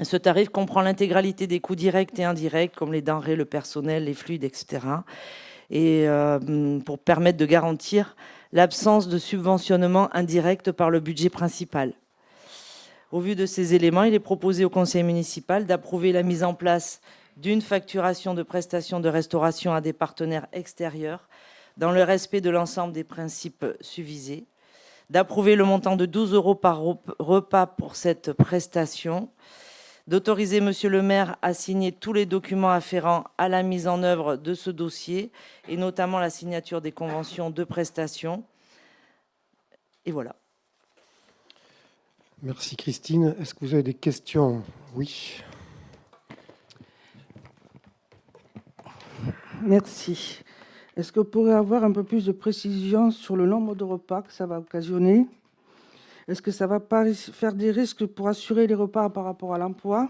Ce tarif comprend l'intégralité des coûts directs et indirects, comme les denrées, le personnel, les fluides, etc. Et pour permettre de garantir l'absence de subventionnement indirect par le budget principal. Au vu de ces éléments, il est proposé au conseil municipal d'approuver la mise en place d'une facturation de prestations de restauration à des partenaires extérieurs, dans le respect de l'ensemble des principes susvisés, d'approuver le montant de 12 € par repas pour cette prestation, d'autoriser Monsieur le maire à signer tous les documents afférents à la mise en œuvre de ce dossier, et notamment la signature des conventions de prestation. Et voilà. Merci Christine. Est-ce que vous avez des questions? Oui. Merci. Est-ce que vous pourrez avoir un peu plus de précision sur le nombre de repas que ça va occasionner? Est-ce que ça ne va pas faire des risques pour assurer les repas par rapport à l'emploi?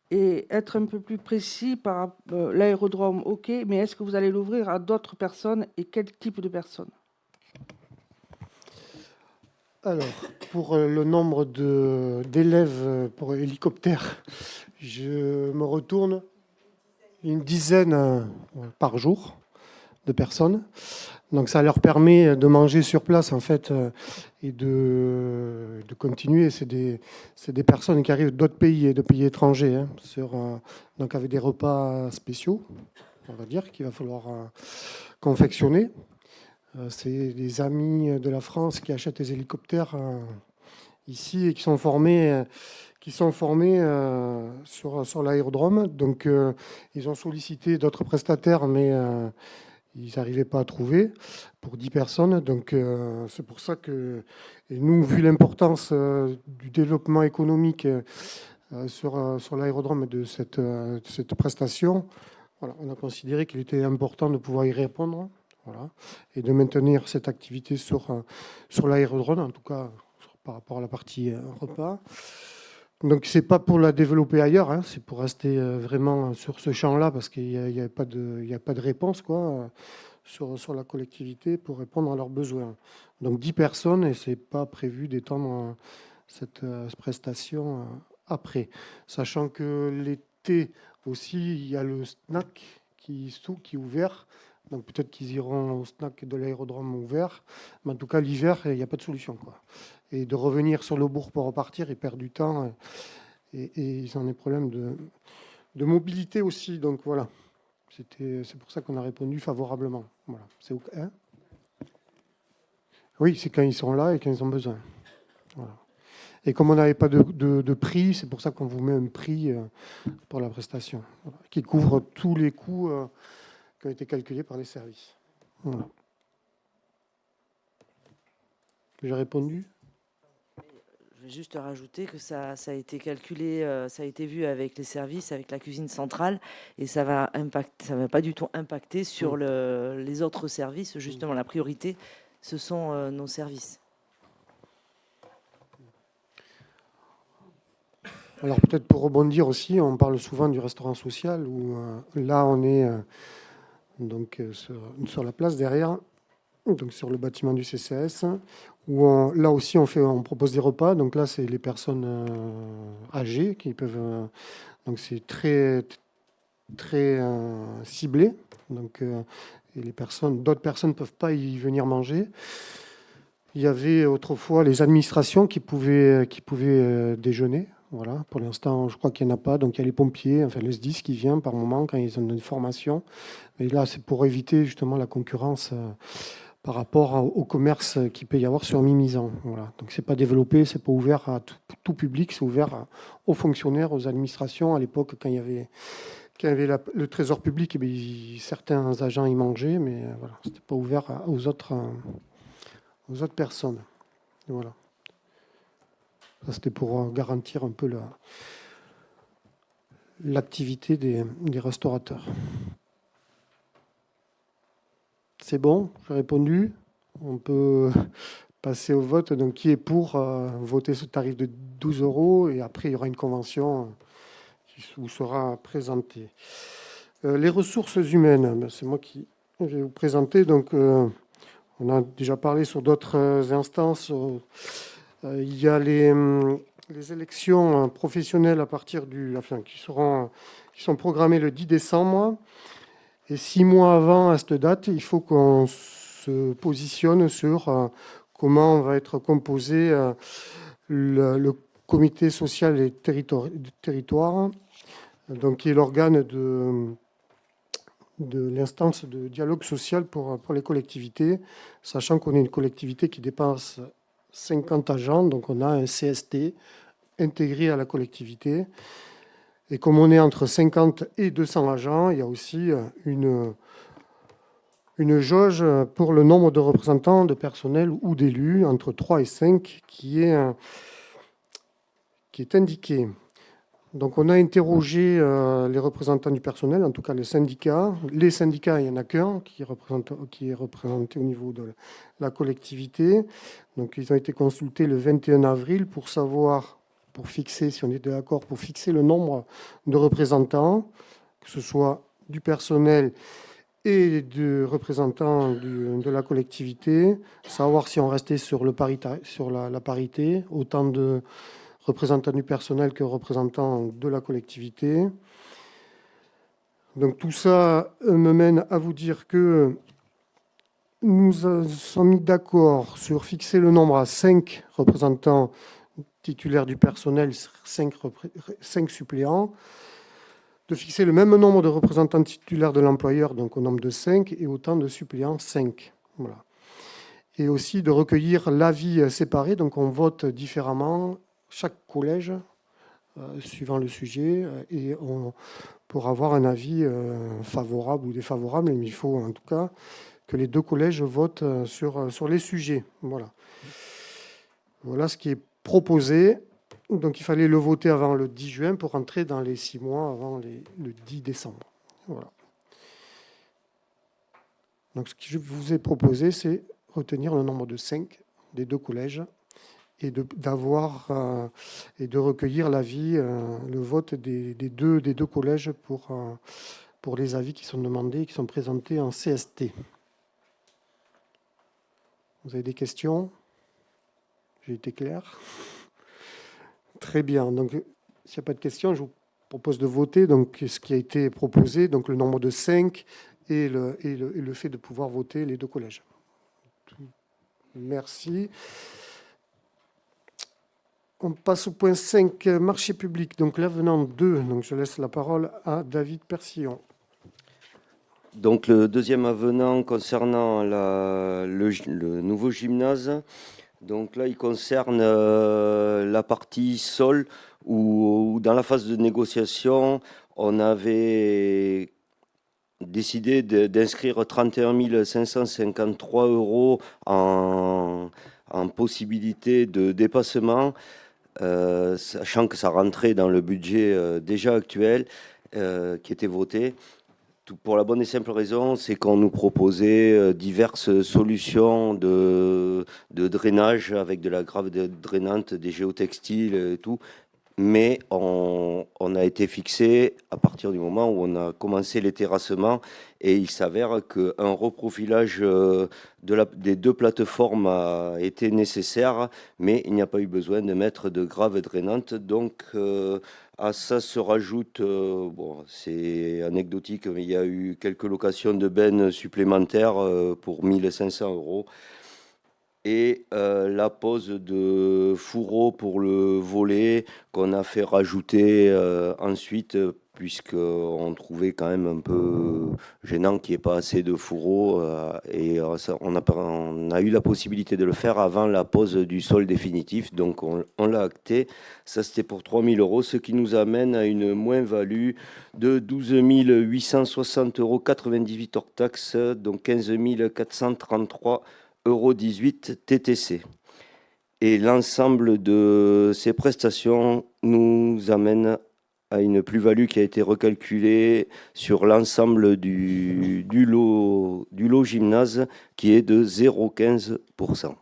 Et être un peu plus précis par l'aérodrome, ok, mais est-ce que vous allez l'ouvrir à d'autres personnes et quel type de personnes? Alors, pour le nombre d'élèves pour hélicoptère, je me retourne une dizaine par jour de personnes. Donc ça leur permet de manger sur place en fait et de continuer. C'est des personnes qui arrivent d'autres pays et de pays étrangers, hein, donc avec des repas spéciaux, on va dire, qu'il va falloir confectionner. C'est des amis de la France qui achètent des hélicoptères ici et qui sont formés sur l'aérodrome. Donc ils ont sollicité d'autres prestataires, mais ils n'arrivaient pas à trouver pour 10 personnes. Donc, c'est pour ça que et nous, vu l'importance du développement économique sur l'aérodrome de cette prestation, voilà, on a considéré qu'il était important de pouvoir y répondre, voilà, et de maintenir cette activité sur l'aérodrome, en tout cas par rapport à la partie repas. Donc, c'est pas pour la développer ailleurs, hein, c'est pour rester vraiment sur ce champ-là, parce qu'il n'y a pas de réponse, quoi, sur la collectivité pour répondre à leurs besoins. Donc, 10 personnes, et c'est pas prévu d'étendre cette prestation après. Sachant que l'été aussi, il y a le snack qui est ouvert. Donc, peut-être qu'ils iront au snack de l'aérodrome ouvert. Mais en tout cas, l'hiver, il n'y a pas de solution, quoi. Et de revenir sur le bourg pour repartir, ils perdent du temps et ils ont des problèmes de mobilité aussi. Donc voilà, c'est pour ça qu'on a répondu favorablement. Voilà. Hein, oui, c'est quand ils sont là et quand ils ont besoin. Voilà. Et comme on n'avait pas de prix, c'est pour ça qu'on vous met un prix pour la prestation, voilà, qui couvre tous les coûts qui ont été calculés par les services. Voilà. J'ai répondu? Je vais juste rajouter que ça a été calculé, ça a été vu avec les services, avec la cuisine centrale, et ça va pas du tout impacter sur les autres services. Justement, la priorité, ce sont nos services. Alors peut-être pour rebondir aussi, on parle souvent du restaurant social, où là on est donc sur la place derrière, donc sur le bâtiment du CCS, où là aussi on propose des repas. Donc là c'est les personnes âgées qui peuvent, donc c'est très ciblé. Donc et d'autres personnes ne peuvent pas y venir manger. Il y avait autrefois les administrations qui pouvaient déjeuner. Voilà, pour l'instant, je crois qu'il n'y en a pas. Donc, il y a les pompiers, enfin le SDIS qui vient par moment quand ils ont une formation. Mais là, c'est pour éviter justement la concurrence par rapport au commerce qu'il peut y avoir sur Mimizan. Voilà. Donc, c'est pas développé, c'est pas ouvert à tout public, c'est ouvert aux fonctionnaires, aux administrations. À l'époque, quand il y avait le trésor public, eh bien, certains agents y mangeaient, mais voilà, c'était pas ouvert aux autres personnes. Et voilà. Ça, c'était pour garantir un peu l'activité des restaurateurs. C'est bon, j'ai répondu. On peut passer au vote. Donc, qui est pour voter ce tarif de 12 € et après, il y aura une convention qui vous sera présentée. Les ressources humaines, c'est moi qui vais vous présenter. Donc, on a déjà parlé sur d'autres instances. Il y a les élections professionnelles qui sont programmées le 10 décembre. Et 6 mois avant, à cette date, il faut qu'on se positionne sur comment va être composé le comité social et territoire, donc qui est l'organe de l'instance de dialogue social pour les collectivités, sachant qu'on est une collectivité qui dépasse 50 agents, donc on a un CST intégré à la collectivité. Et comme on est entre 50 et 200 agents, il y a aussi une jauge pour le nombre de représentants de personnel ou d'élus, entre 3 et 5, qui est indiqué. Donc on a interrogé les représentants du personnel, en tout cas les syndicats. Les syndicats, il n'y en a qu'un qui est représenté au niveau de la collectivité. Donc ils ont été consultés le 21 avril pour savoir, pour fixer, si on était d'accord, pour fixer le nombre de représentants, que ce soit du personnel et de représentants de la collectivité, savoir si on restait sur la parité, autant de représentants du personnel que représentants de la collectivité. Donc tout ça me mène à vous dire que nous sommes mis d'accord sur fixer le nombre à 5 représentants titulaires du personnel, 5 suppléants, de fixer le même nombre de représentants titulaires de l'employeur, donc au nombre de 5, et autant de suppléants, 5. Voilà. Et aussi de recueillir l'avis séparé, donc on vote différemment chaque collège, suivant le sujet, et pour avoir un avis favorable ou défavorable, mais il faut en tout cas que les 2 collèges votent sur les sujets. Voilà. Voilà ce qui est proposé. Donc il fallait le voter avant le 10 juin pour entrer dans les 6 mois avant le 10 décembre. Voilà. Donc ce que je vous ai proposé, c'est retenir le nombre de 5 des 2 collèges et d'avoir et de recueillir l'avis, le vote des deux collèges pour les avis qui sont demandés et qui sont présentés en CST. Vous avez des questions? J'ai été clair? Très bien. Donc, s'il n'y a pas de questions, je vous propose de voter donc, ce qui a été proposé, donc le nombre de 5 et le fait de pouvoir voter les deux collèges. Merci. On passe au point 5, marché public. Donc l'avenant 2, donc je laisse la parole à David Persillon. Donc le deuxième avenant concernant le nouveau gymnase, donc là il concerne la partie sol où dans la phase de négociation on avait décidé d'inscrire 31 553 € en possibilité de dépassement, sachant que ça rentrait dans le budget déjà actuel qui était voté. Pour la bonne et simple raison, c'est qu'on nous proposait diverses solutions de drainage avec de la grave drainante, des géotextiles et tout. Mais on a été fixé à partir du moment où on a commencé les terrassements et il s'avère qu'un reprofilage des deux plateformes a été nécessaire, mais il n'y a pas eu besoin de mettre de graves drainantes. Donc à ça se rajoute, bon, c'est anecdotique, mais il y a eu quelques locations de bennes supplémentaires pour 1 500 € et la pose de fourreaux pour le volet qu'on a fait rajouter ensuite, puisqu'on trouvait quand même un peu gênant qu'il n'y ait pas assez de fourreaux, et on a eu la possibilité de le faire avant la pose du sol définitif, donc on l'a acté. Ça, c'était pour 3 000 €, ce qui nous amène à une moins-value de 12 860,98 € hors taxes, donc 15 433,18 € TTC. Et l'ensemble de ces prestations nous amène à une plus-value qui a été recalculée sur l'ensemble du lot gymnase qui est de 0,15%.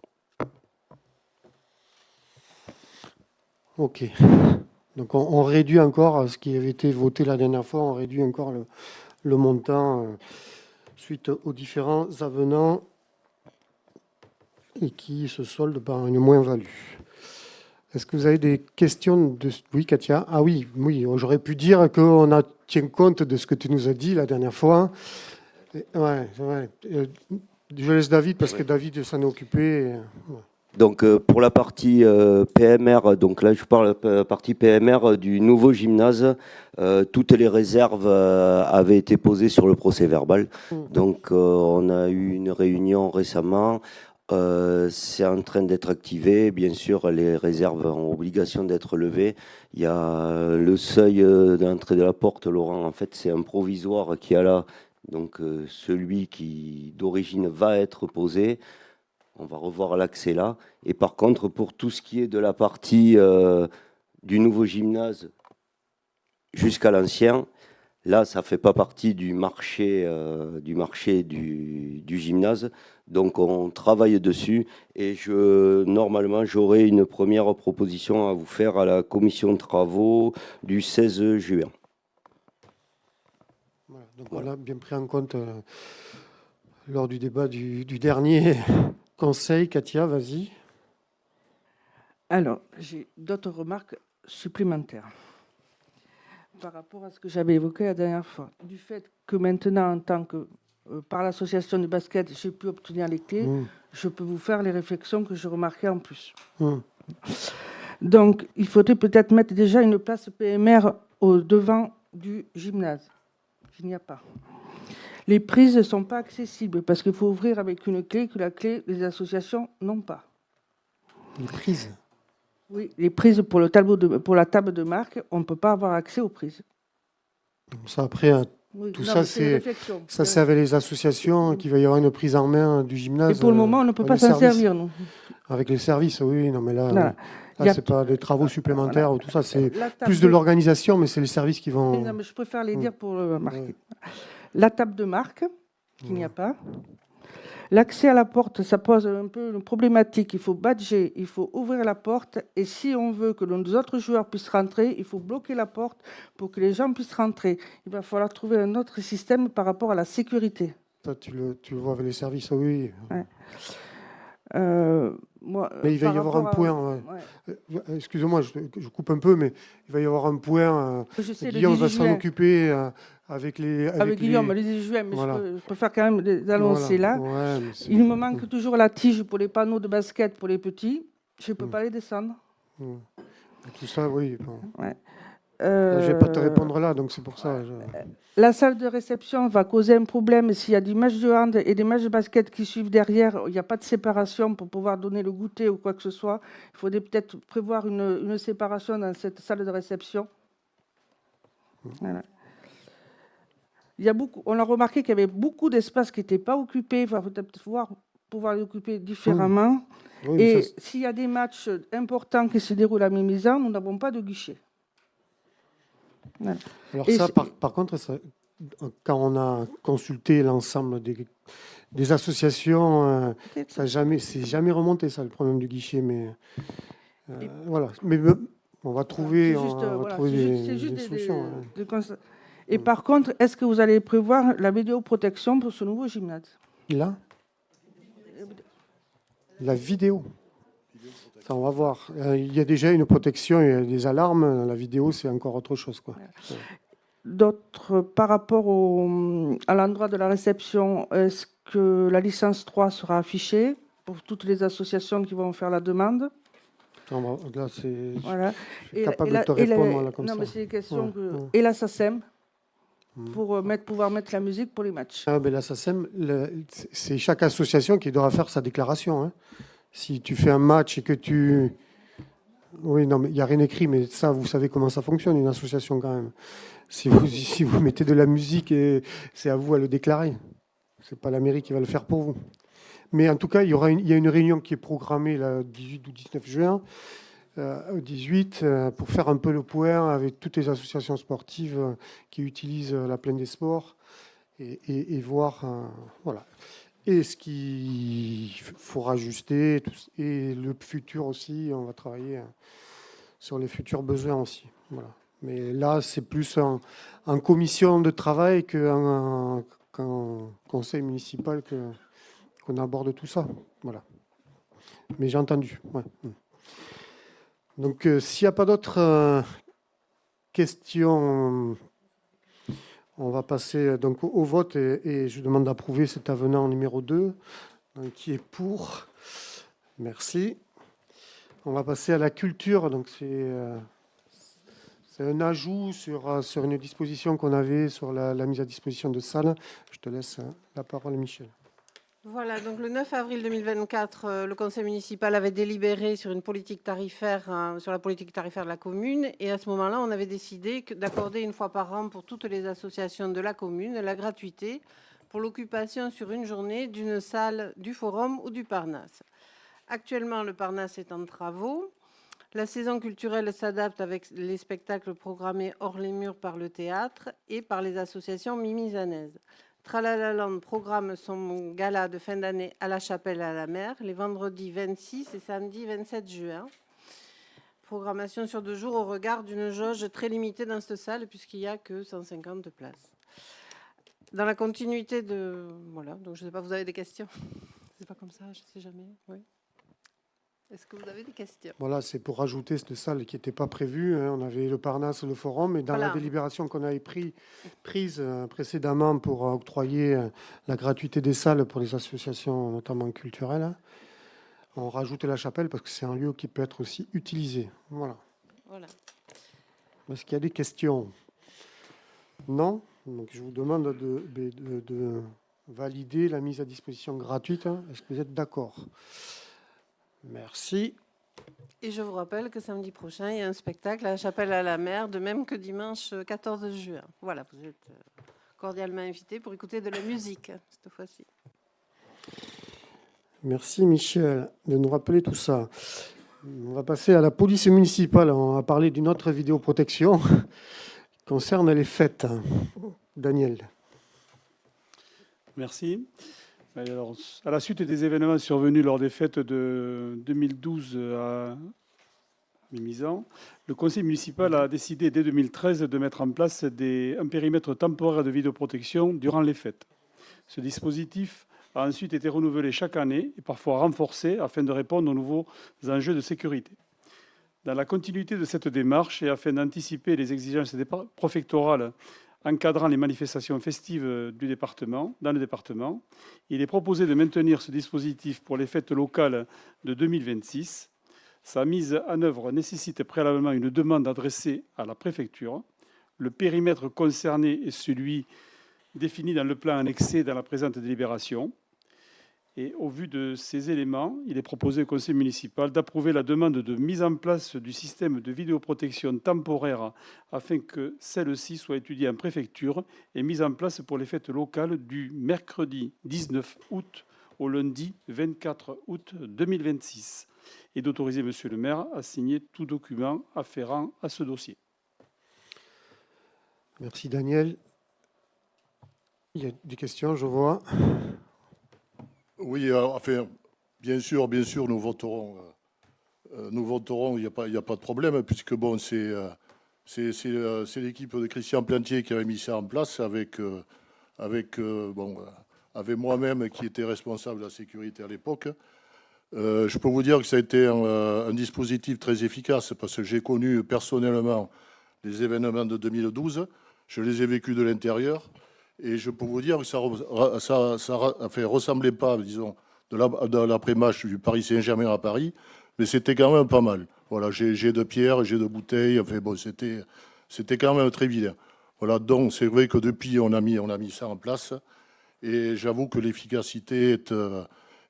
OK. Donc on réduit encore ce qui avait été voté la dernière fois, on réduit encore le montant suite aux différents avenants et qui se solde par une moins-value. Est-ce que vous avez des questions Oui, Katia. Ah oui, j'aurais pu dire qu'on tient compte de ce que tu nous as dit la dernière fois. Ouais. Je laisse David parce que David s'en est occupé. Ouais. Donc pour la partie PMR, donc là je parle de la partie PMR du nouveau gymnase, toutes les réserves avaient été posées sur le procès-verbal. Donc on a eu une réunion récemment. C'est en train d'être activé. Bien sûr, les réserves ont obligation d'être levées. Il y a le seuil d'entrée de la porte, Laurent. En fait, c'est un provisoire qui est là. Donc, celui qui d'origine va être posé. On va revoir l'accès là. Et par contre, pour tout ce qui est de la partie du nouveau gymnase jusqu'à l'ancien, là, ça ne fait pas partie du marché du gymnase. Donc, on travaille dessus et normalement, j'aurai une première proposition à vous faire à la commission de travaux du 16 juin. Voilà, donc on l'a bien pris en compte lors du débat du dernier conseil. Katia, vas-y. Alors, j'ai d'autres remarques supplémentaires par rapport à ce que j'avais évoqué la dernière fois. Du fait que maintenant, en tant que par l'association de basket, j'ai pu obtenir les clés, je peux vous faire les réflexions que je remarquais en plus. Donc, il faudrait peut-être mettre déjà une place PMR au devant du gymnase. Il n'y a pas. Les prises ne sont pas accessibles parce qu'il faut ouvrir avec une clé que la clé, les associations n'ont pas. Les prises? Oui, les prises pour la table de marque, on ne peut pas avoir accès aux prises. Ça, après, oui, tout non, ça, c'est avec les associations qu'il va y avoir une prise en main du gymnase. Et pour le moment, on ne peut pas s'en servir, nous. Avec les services, oui. Non, mais là, là c'est pas des travaux supplémentaires ou tout ça. C'est plus de l'organisation, mais c'est les services qui vont... Non, mais je préfère les dire pour le marquer. La table de marque, qu'il n'y a pas. L'accès à la porte, ça pose un peu une problématique. Il faut badger, il faut ouvrir la porte. Et si on veut que nos autres joueurs puissent rentrer, il faut bloquer la porte pour que les gens puissent rentrer. Il va falloir trouver un autre système par rapport à la sécurité. Ça, tu le vois avec les services, oui. Ouais. Moi, Mais il va y avoir un point. Excusez-moi, je coupe un peu, mais il va y avoir un point. Je sais, le Guillaume 18 va s'en juin. occuper avec Guillaume, le 18 juin, mais Voilà. je préfère quand même les annoncer Voilà. là. Ouais, mais c'est- Il me manque toujours la tige pour les panneaux de basket pour les petits. Je ne peux pas les descendre. Tout ça, oui. Bon. Ouais. Là, je ne vais pas te répondre là, donc c'est pour ça. La salle de réception va causer un problème s'il y a des matchs de hand et des matchs de basket qui suivent derrière. Il n'y a pas de séparation pour pouvoir donner le goûter ou quoi que ce soit. Il faudrait peut-être prévoir une séparation dans cette salle de réception. Voilà. On a remarqué qu'il y avait beaucoup d'espaces qui n'étaient pas occupés. Il va peut-être pouvoir les occuper différemment. Oui, mais Et ça, s'il y a des matchs importants qui se déroulent à Mimizan, nous n'avons pas de guichet. Voilà. alors Et ça, c'est- par contre, ça, quand on a consulté l'ensemble des associations, c'est jamais remonté, ça, le problème du guichet. Mais voilà. Mais on va trouver, C'est juste, on va voilà, trouver c'est juste des solutions. hein. des constats. Et par contre, est-ce que vous allez prévoir la vidéoprotection pour ce nouveau gymnase? Là, la vidéo. Ça, on va voir. Il y a déjà une protection, il y a des alarmes. La vidéo, c'est encore autre chose, quoi. D'autres, par rapport à l'endroit de la réception, est-ce que la licence 3 sera affichée pour toutes les associations qui vont faire la demande? Là, c'est Voilà. je suis capable de te répondre là, comme non, ça. mais c'est des questions Ouais, que... ouais. Et la SACEM pour pouvoir mettre la musique pour les matchs. Ah, ben la SACEM, c'est chaque association qui devra faire sa déclaration. hein. Si tu fais un match et que tu... Oui, non, mais il n'y a rien écrit, mais ça, vous savez comment ça fonctionne, une association quand même. Si vous mettez de la musique, c'est à vous à le déclarer. C'est pas la mairie qui va le faire pour vous. Mais en tout cas, il y a une réunion qui est programmée le 18 ou 19 juin, au 18, pour faire un peu le point avec toutes les associations sportives qui utilisent la plaine des sports et voir, voilà. Et ce qu'il faut rajuster, et le futur aussi, on va travailler sur les futurs besoins aussi. Voilà. Mais là, c'est plus en commission de travail qu'en conseil municipal qu'on aborde tout ça. Voilà. Mais j'ai entendu. Ouais. Donc, s'il n'y a pas d'autres questions, on va passer donc au vote et je demande d'approuver cet avenant numéro 2. Donc, qui est pour? Merci. On va passer à la culture. Donc, c'est un ajout sur une disposition qu'on avait sur la mise à disposition de salles. Je te laisse la parole, Michel. Voilà, donc le 9 avril 2024, le conseil municipal avait délibéré sur une politique tarifaire, sur la politique tarifaire de la commune. Et à ce moment-là, on avait décidé d'accorder une fois par an pour toutes les associations de la commune la gratuité pour l'occupation sur une journée d'une salle du Forum ou du Parnasse. Actuellement, le Parnasse est en travaux. La saison culturelle s'adapte avec les spectacles programmés hors les murs par le théâtre et par les associations mimisanaises. Tralalaland programme son gala de fin d'année à la Chapelle à la Mer, les vendredis 26 et samedi 27 juin. Programmation sur 2 jours au regard d'une jauge très limitée dans cette salle puisqu'il n'y a que 150 places. Dans la continuité de... Voilà, donc je ne sais pas, vous avez des questions? C'est pas comme ça, je ne sais jamais. Oui. Est-ce que vous avez des questions? Voilà, c'est pour rajouter cette salle qui n'était pas prévue. On avait le Parnasse, le Forum, et dans la délibération qu'on avait prise précédemment pour octroyer la gratuité des salles pour les associations, notamment culturelles, on rajoute la chapelle parce que c'est un lieu qui peut être aussi utilisé. Voilà. Est-ce qu'il y a des questions? Non? Donc je vous demande de valider la mise à disposition gratuite. Est-ce que vous êtes d'accord? Merci. Et je vous rappelle que samedi prochain, il y a un spectacle à la Chapelle à la Mer, de même que dimanche 14 juin. Voilà, vous êtes cordialement invités pour écouter de la musique cette fois-ci. Merci Michel de nous rappeler tout ça. On va passer à la police municipale. On va parler d'une autre vidéoprotection qui concerne les fêtes. Daniel. Merci. Alors, à la suite des événements survenus lors des fêtes de 2012 à Mimizan, le conseil municipal a décidé dès 2013 de mettre en place un périmètre temporaire de vidéoprotection durant les fêtes. Ce dispositif a ensuite été renouvelé chaque année et parfois renforcé afin de répondre aux nouveaux enjeux de sécurité. Dans la continuité de cette démarche et afin d'anticiper les exigences préfectorales encadrant les manifestations festives dans le département, il est proposé de maintenir ce dispositif pour les fêtes locales de 2026. Sa mise en œuvre nécessite préalablement une demande adressée à la préfecture. Le périmètre concerné est celui défini dans le plan annexé dans la présente délibération. Et au vu de ces éléments, il est proposé au conseil municipal d'approuver la demande de mise en place du système de vidéoprotection temporaire afin que celle-ci soit étudiée en préfecture et mise en place pour les fêtes locales du mercredi 19 août au lundi 24 août 2026 et d'autoriser monsieur le maire à signer tout document afférent à ce dossier. Merci Daniel. Il y a des questions, je vois. Oui, enfin, bien sûr, nous voterons, il n'y a pas de problème, puisque bon, c'est l'équipe de Christian Plantier qui avait mis ça en place avec moi-même qui était responsable de la sécurité à l'époque. Je peux vous dire que ça a été un dispositif très efficace, parce que j'ai connu personnellement les événements de 2012, je les ai vécus de l'intérieur. Et je peux vous dire que ça ressemblait pas, disons, de l'après-match du Paris Saint-Germain à Paris, mais c'était quand même pas mal. Voilà, j'ai de pierres, j'ai de bouteilles, enfin bon, c'était quand même très bien. Voilà, donc c'est vrai que depuis on a mis ça en place, et j'avoue que l'efficacité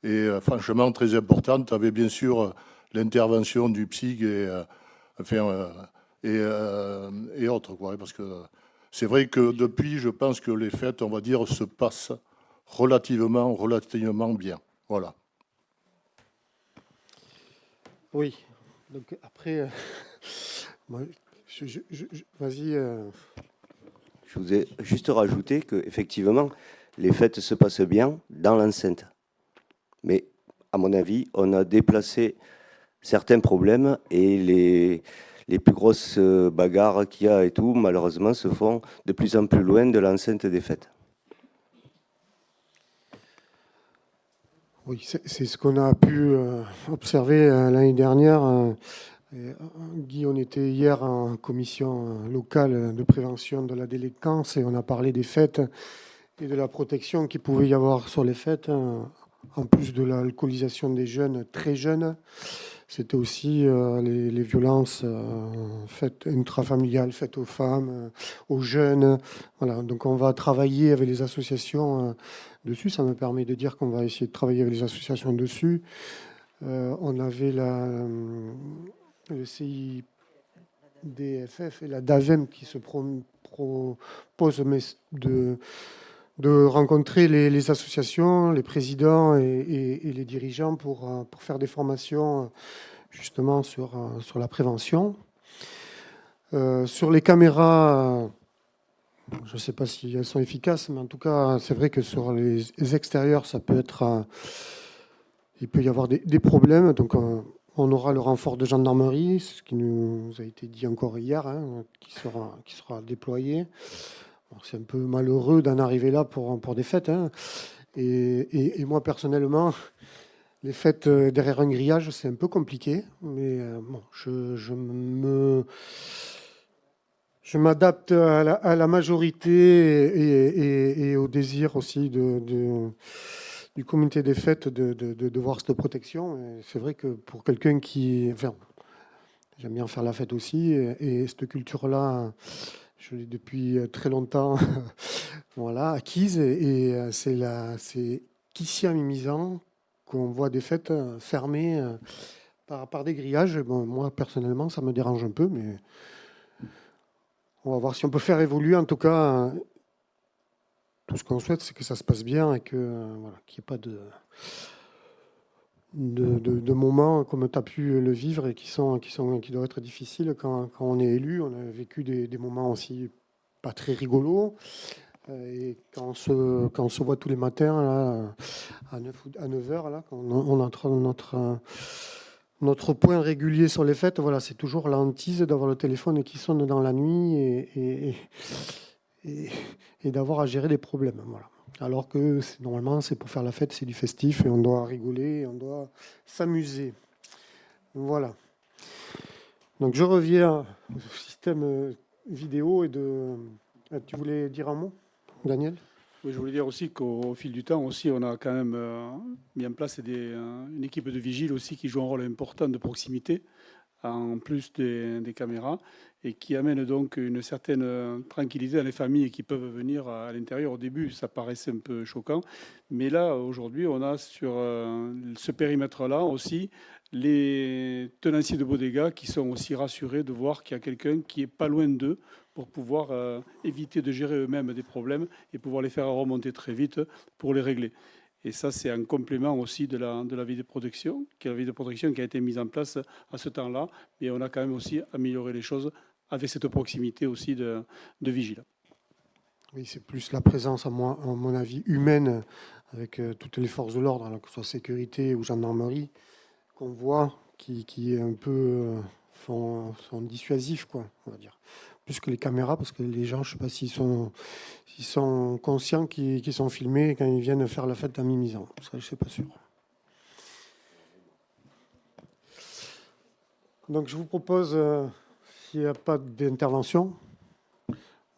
est franchement très importante. Avec bien sûr l'intervention du PSIG et autres, quoi, parce que c'est vrai que depuis, je pense que les fêtes, on va dire, se passent relativement bien. Voilà. Oui. Donc après, vas-y. Je vous ai juste rajouté qu'effectivement, les fêtes se passent bien dans l'enceinte. Mais à mon avis, on a déplacé certains problèmes et les plus grosses bagarres qu'il y a et tout, malheureusement, se font de plus en plus loin de l'enceinte des fêtes. Oui, c'est ce qu'on a pu observer l'année dernière. Guy, on était hier en commission locale de prévention de la délinquance et on a parlé des fêtes et de la protection qu'il pouvait y avoir sur les fêtes, en plus de l'alcoolisation des jeunes, très jeunes. C'était aussi les violences faites intrafamiliales, faites aux femmes, aux jeunes. Voilà, donc on va travailler avec les associations dessus. Ça me permet de dire qu'on va essayer de travailler avec les associations dessus. On avait le CIDFF et la DAVEM qui se proposent de rencontrer les associations, les présidents et les dirigeants pour faire des formations justement sur la prévention. Sur les caméras, je ne sais pas si elles sont efficaces, mais en tout cas, c'est vrai que sur les extérieurs, ça peut être, il peut y avoir des problèmes. Donc, on aura le renfort de gendarmerie, ce qui nous a été dit encore hier, qui sera déployé. C'est un peu malheureux d'en arriver là pour des fêtes. Et moi, personnellement, les fêtes derrière un grillage, c'est un peu compliqué. Mais bon, je m'adapte à la majorité et au désir aussi du comité des fêtes de voir cette protection. Et c'est vrai que pour quelqu'un qui... Enfin, j'aime bien faire la fête aussi. Et cette culture-là... Je l'ai depuis très longtemps voilà, acquise. Et c'est qu'ici à Mimizan qu'on voit des fêtes fermées par des grillages. Bon, moi, personnellement, ça me dérange un peu, mais on va voir si on peut faire évoluer. En tout cas, tout ce qu'on souhaite, c'est que ça se passe bien et qu'il n'y ait pas de moments comme tu as pu le vivre et qui doivent être difficiles quand on est élu. On a vécu des moments aussi pas très rigolos. Et quand on se voit tous les matins, là, à 9 heures, là, quand on entre notre point régulier sur les fêtes, voilà, c'est toujours la hantise d'avoir le téléphone qui sonne dans la nuit et d'avoir à gérer des problèmes. Voilà. Alors que normalement, c'est pour faire la fête, c'est du festif et on doit rigoler, on doit s'amuser. Voilà. Donc je reviens au système vidéo tu voulais dire un mot, Daniel ? Oui, je voulais dire aussi qu'au fil du temps aussi, on a quand même mis en place une équipe de vigiles aussi qui joue un rôle important de proximité, en plus des caméras, et qui amène donc une certaine tranquillité dans les familles qui peuvent venir à l'intérieur. Au début, ça paraissait un peu choquant, mais là, aujourd'hui, on a sur ce périmètre-là aussi les tenanciers de bodega qui sont aussi rassurés de voir qu'il y a quelqu'un qui est pas loin d'eux pour pouvoir éviter de gérer eux-mêmes des problèmes et pouvoir les faire remonter très vite pour les régler. Et ça, c'est un complément aussi de la vidéoprotection, qui a été mise en place à ce temps-là. Et on a quand même aussi amélioré les choses avec cette proximité aussi de vigile. Oui, c'est plus la présence, à mon avis, humaine avec toutes les forces de l'ordre, que ce soit sécurité ou gendarmerie, qu'on voit qui est un peu sont dissuasifs, quoi, on va dire. Plus que les caméras, parce que les gens, je ne sais pas s'ils sont conscients qu'ils sont filmés quand ils viennent faire la fête à Mimizan. Ça, je ne suis pas sûr. Donc, je vous propose, s'il n'y a pas d'intervention,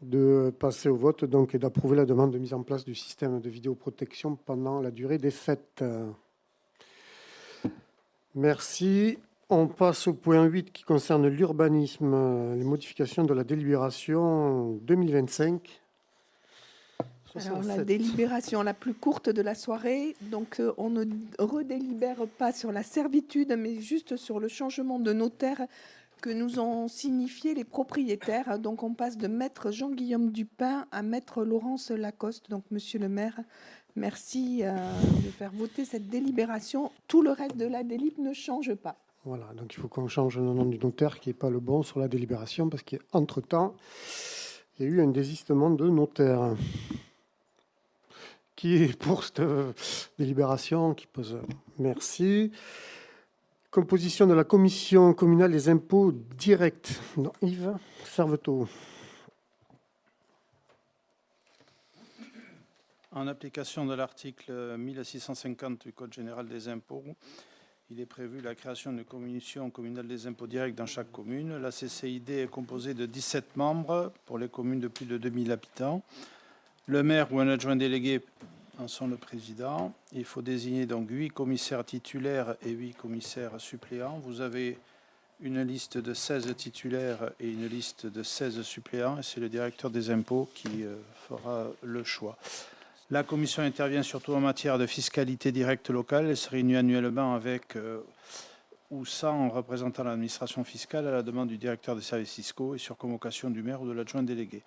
de passer au vote donc, et d'approuver la demande de mise en place du système de vidéoprotection pendant la durée des fêtes. Merci. On passe au point 8 qui concerne l'urbanisme, les modifications de la délibération 2025. Alors, la délibération la plus courte de la soirée, donc on ne redélibère pas sur la servitude, mais juste sur le changement de notaire que nous ont signifié les propriétaires. Donc on passe de maître Jean-Guillaume Dupin à maître Laurence Lacoste. Donc monsieur le maire, merci de faire voter cette délibération. Tout le reste de la délib ne change pas. Voilà, donc il faut qu'on change le nom du notaire qui n'est pas le bon sur la délibération parce qu'entre-temps, il y a eu un désistement de notaire. Qui est pour cette délibération qui pose. Merci. Composition de la commission communale des impôts directs. Non, Yves Servetot. En application de l'article 1650 du Code général des impôts, il est prévu la création d'une commission communale des impôts directs dans chaque commune. La CCID est composée de 17 membres pour les communes de plus de 2000 habitants. Le maire ou un adjoint délégué en sont le président. Il faut désigner donc 8 commissaires titulaires et 8 commissaires suppléants. Vous avez une liste de 16 titulaires et une liste de 16 suppléants. Et c'est le directeur des impôts qui fera le choix. La commission intervient surtout en matière de fiscalité directe locale. Elle se réunit annuellement avec ou sans représentant de l'administration fiscale à la demande du directeur des services fiscaux et sur convocation du maire ou de l'adjoint délégué.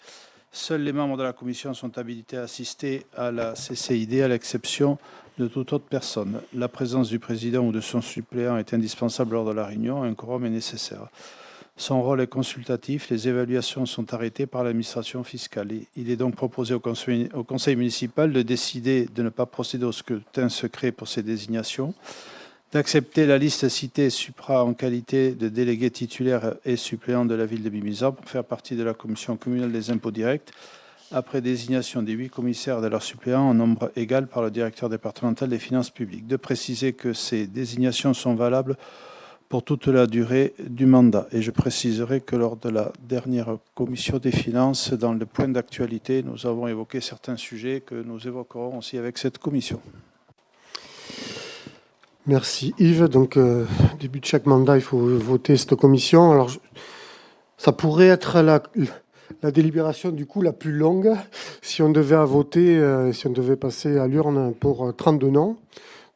Seuls les membres de la commission sont habilités à assister à la CCID à l'exception de toute autre personne. La présence du président ou de son suppléant est indispensable lors de la réunion. Un quorum est nécessaire. Son rôle est consultatif. Les évaluations sont arrêtées par l'administration fiscale. Il est donc proposé au conseil municipal de décider de ne pas procéder au scrutin secret pour ces désignations, d'accepter la liste citée supra en qualité de délégué titulaire et suppléant de la ville de Mimizan pour faire partie de la commission communale des impôts directs, après désignation des 8 commissaires et de leurs suppléants en nombre égal par le directeur départemental des finances publiques. De préciser que ces désignations sont valables pour toute la durée du mandat. Et je préciserai que lors de la dernière commission des finances, dans le point d'actualité, nous avons évoqué certains sujets que nous évoquerons aussi avec cette commission. Merci Yves. Donc, début de chaque mandat, il faut voter cette commission. Alors, ça pourrait être la délibération du coup la plus longue si on devait voter, si on devait passer à l'urne pour 32 noms.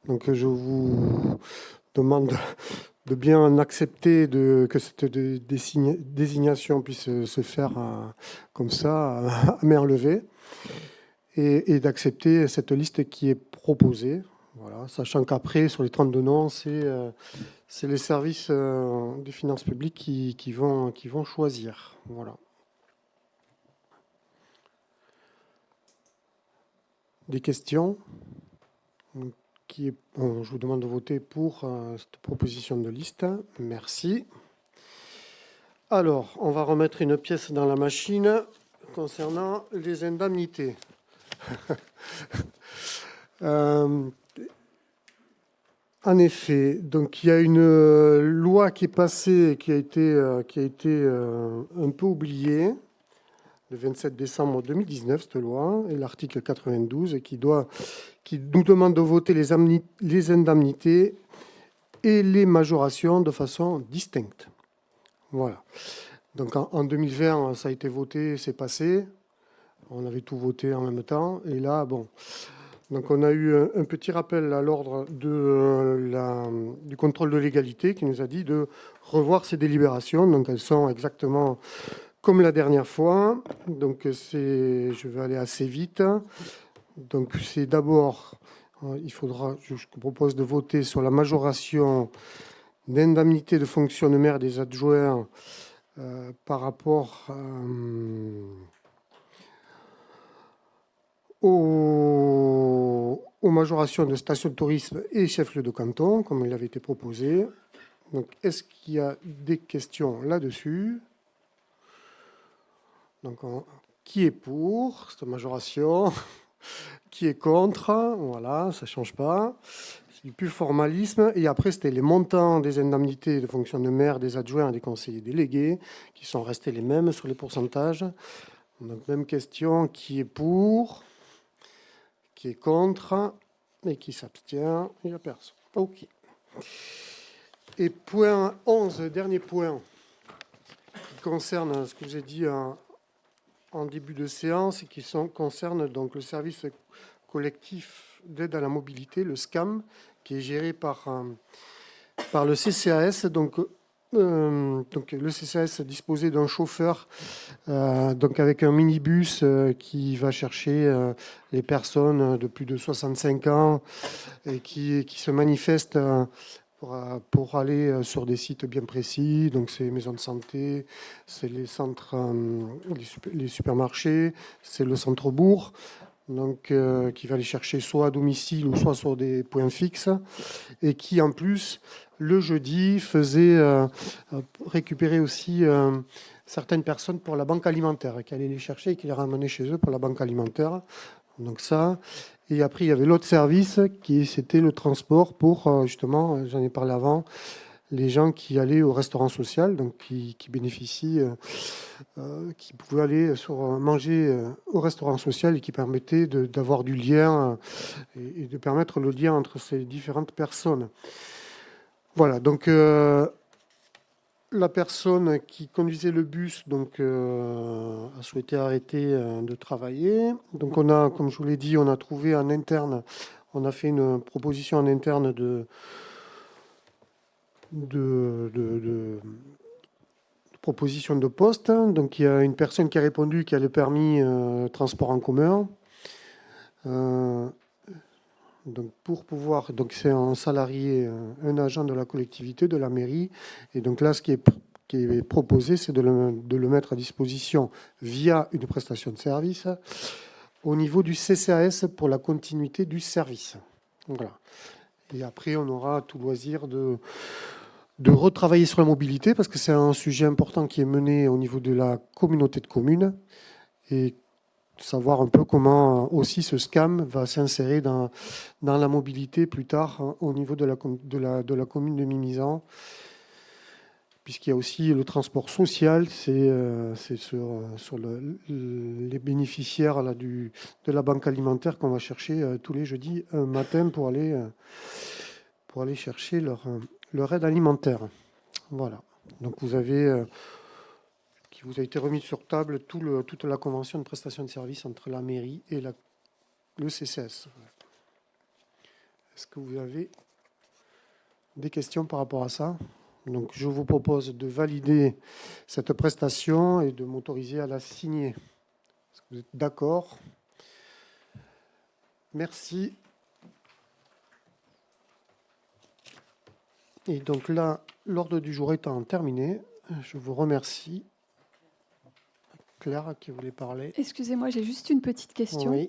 Donc, je vous demande de bien accepter que cette désignation puisse se faire comme ça, à main levée, et d'accepter cette liste qui est proposée. Voilà, sachant qu'après, sur les 32 noms, c'est les services des finances publiques qui vont choisir. Voilà. Des questions? Je vous demande de voter pour cette proposition de liste. Merci. Alors, on va remettre une pièce dans la machine concernant les indemnités. En effet, donc il y a une loi qui est passée et qui a été un peu oubliée, le 27 décembre 2019, cette loi, et l'article 92, qui nous demande de voter les indemnités et les majorations de façon distincte. Voilà. Donc en 2020, ça a été voté, c'est passé. On avait tout voté en même temps. Et là, bon. Donc on a eu un petit rappel à l'ordre du contrôle de légalité qui nous a dit de revoir ces délibérations. Donc elles sont exactement comme la dernière fois. Donc je vais aller assez vite. Donc c'est d'abord, je propose de voter sur la majoration d'indemnité de fonction de maire des adjoints par rapport aux majorations de station de tourisme et chef-lieu de canton, comme il avait été proposé. Donc, est-ce qu'il y a des questions là-dessus? Donc, qui est pour cette majoration? Qui est contre? Voilà, ça ne change pas. C'est du pur formalisme. Et après, c'était les montants des indemnités de fonction de maire, des adjoints et des conseillers délégués, qui sont restés les mêmes sur les pourcentages. Donc, même question, qui est pour? Qui est contre et qui s'abstient? Il n'y a personne. OK. Et point 11, dernier point, qui concerne ce que j'ai dit en début de séance et qui concerne donc le service collectif d'aide à la mobilité, le SCAM, qui est géré par le CCAS. Donc le CCAS disposait d'un chauffeur donc avec un minibus qui va chercher les personnes de plus de 65 ans et qui se manifestent pour aller sur des sites bien précis. Donc c'est les maisons de santé, c'est les centres, les supermarchés, c'est le centre-bourg. Donc qui va les chercher soit à domicile ou soit sur des points fixes et qui en plus le jeudi faisait récupérer aussi certaines personnes pour la banque alimentaire, qui allaient les chercher et qui les ramenaient chez eux pour la banque alimentaire. Donc ça, et après il y avait l'autre service c'était le transport pour justement, j'en ai parlé avant, les gens qui allaient au restaurant social, donc qui bénéficient, qui pouvaient aller manger au restaurant social et qui permettait d'avoir du lien et de permettre le lien entre ces différentes personnes. Voilà, donc la personne qui conduisait le bus donc, a souhaité arrêter de travailler. Donc on a, comme je vous l'ai dit, on a trouvé en interne, on a fait une proposition en interne de proposition de poste. Donc il y a une personne qui a répondu qui a le permis transport en commun. Donc pour pouvoir, donc c'est un salarié, un agent de la collectivité, de la mairie. Et donc là, ce qui est proposé, c'est de le mettre à disposition via une prestation de service au niveau du CCAS pour la continuité du service. Voilà. Et après, on aura tout loisir de retravailler sur la mobilité parce que c'est un sujet important qui est mené au niveau de la communauté de communes et savoir un peu comment aussi ce SCAM va s'insérer dans la mobilité plus tard au niveau de la commune de Mimizan, puisqu'il y a aussi le transport social, c'est sur les bénéficiaires là, de la banque alimentaire qu'on va chercher tous les jeudis matin pour aller chercher leur aide alimentaire. Voilà. Donc vous avez qui vous a été remis sur table toute la convention de prestation de services entre la mairie et le CCS. Est-ce que vous avez des questions par rapport à ça? Donc je vous propose de valider cette prestation et de m'autoriser à la signer. Est-ce que vous êtes d'accord? Merci. Et donc là, l'ordre du jour étant terminé, je vous remercie. Claire qui voulait parler. Excusez-moi, j'ai juste une petite question. Oui.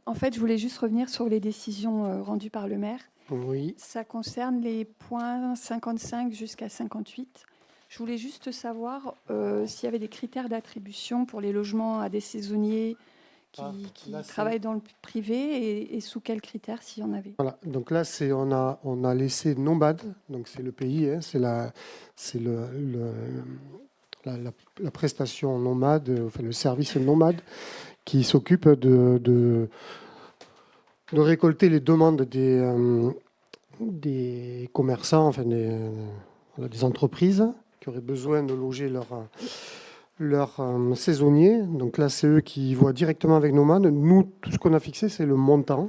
En fait, je voulais juste revenir sur les décisions rendues par le maire. Oui. Ça concerne les points 55 jusqu'à 58. Je voulais juste savoir s'il y avait des critères d'attribution pour les logements à des saisonniers qui travaillent dans le privé et sous quels critères, s'il y en avait. Voilà, donc là, on a laissé nomade, donc c'est le pays, hein, c'est la prestation nomade, enfin le service nomade qui s'occupe de récolter les demandes des commerçants, enfin des entreprises qui auraient besoin de loger leurs saisonniers. Donc là, c'est eux qui voient directement avec Nomade. Nous, tout ce qu'on a fixé, c'est le montant.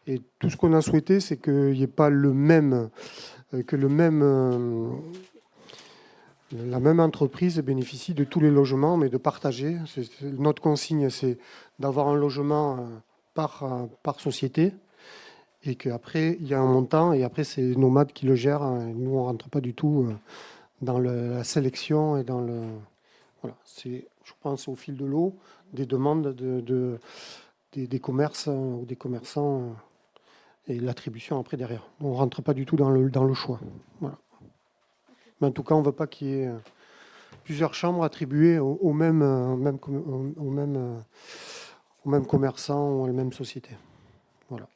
Et tout ce qu'on a souhaité, c'est qu'il n'y ait pas la même entreprise bénéficie de tous les logements, mais de partager. Notre consigne, c'est d'avoir un logement par société. Et qu'après, il y a un montant, et après, c'est Nomade qui le gère. Nous, on ne rentre pas du tout dans la sélection et dans le... Voilà, c'est, je pense, au fil de l'eau, des demandes des commerces ou des commerçants et l'attribution après derrière. On ne rentre pas du tout dans le choix. Voilà. Mais en tout cas, on ne veut pas qu'il y ait plusieurs chambres attribuées aux mêmes commerçants ou à la même société. Voilà.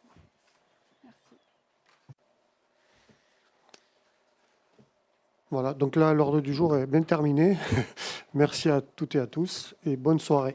Voilà, donc là, l'ordre du jour est bien terminé. Merci à toutes et à tous et bonne soirée.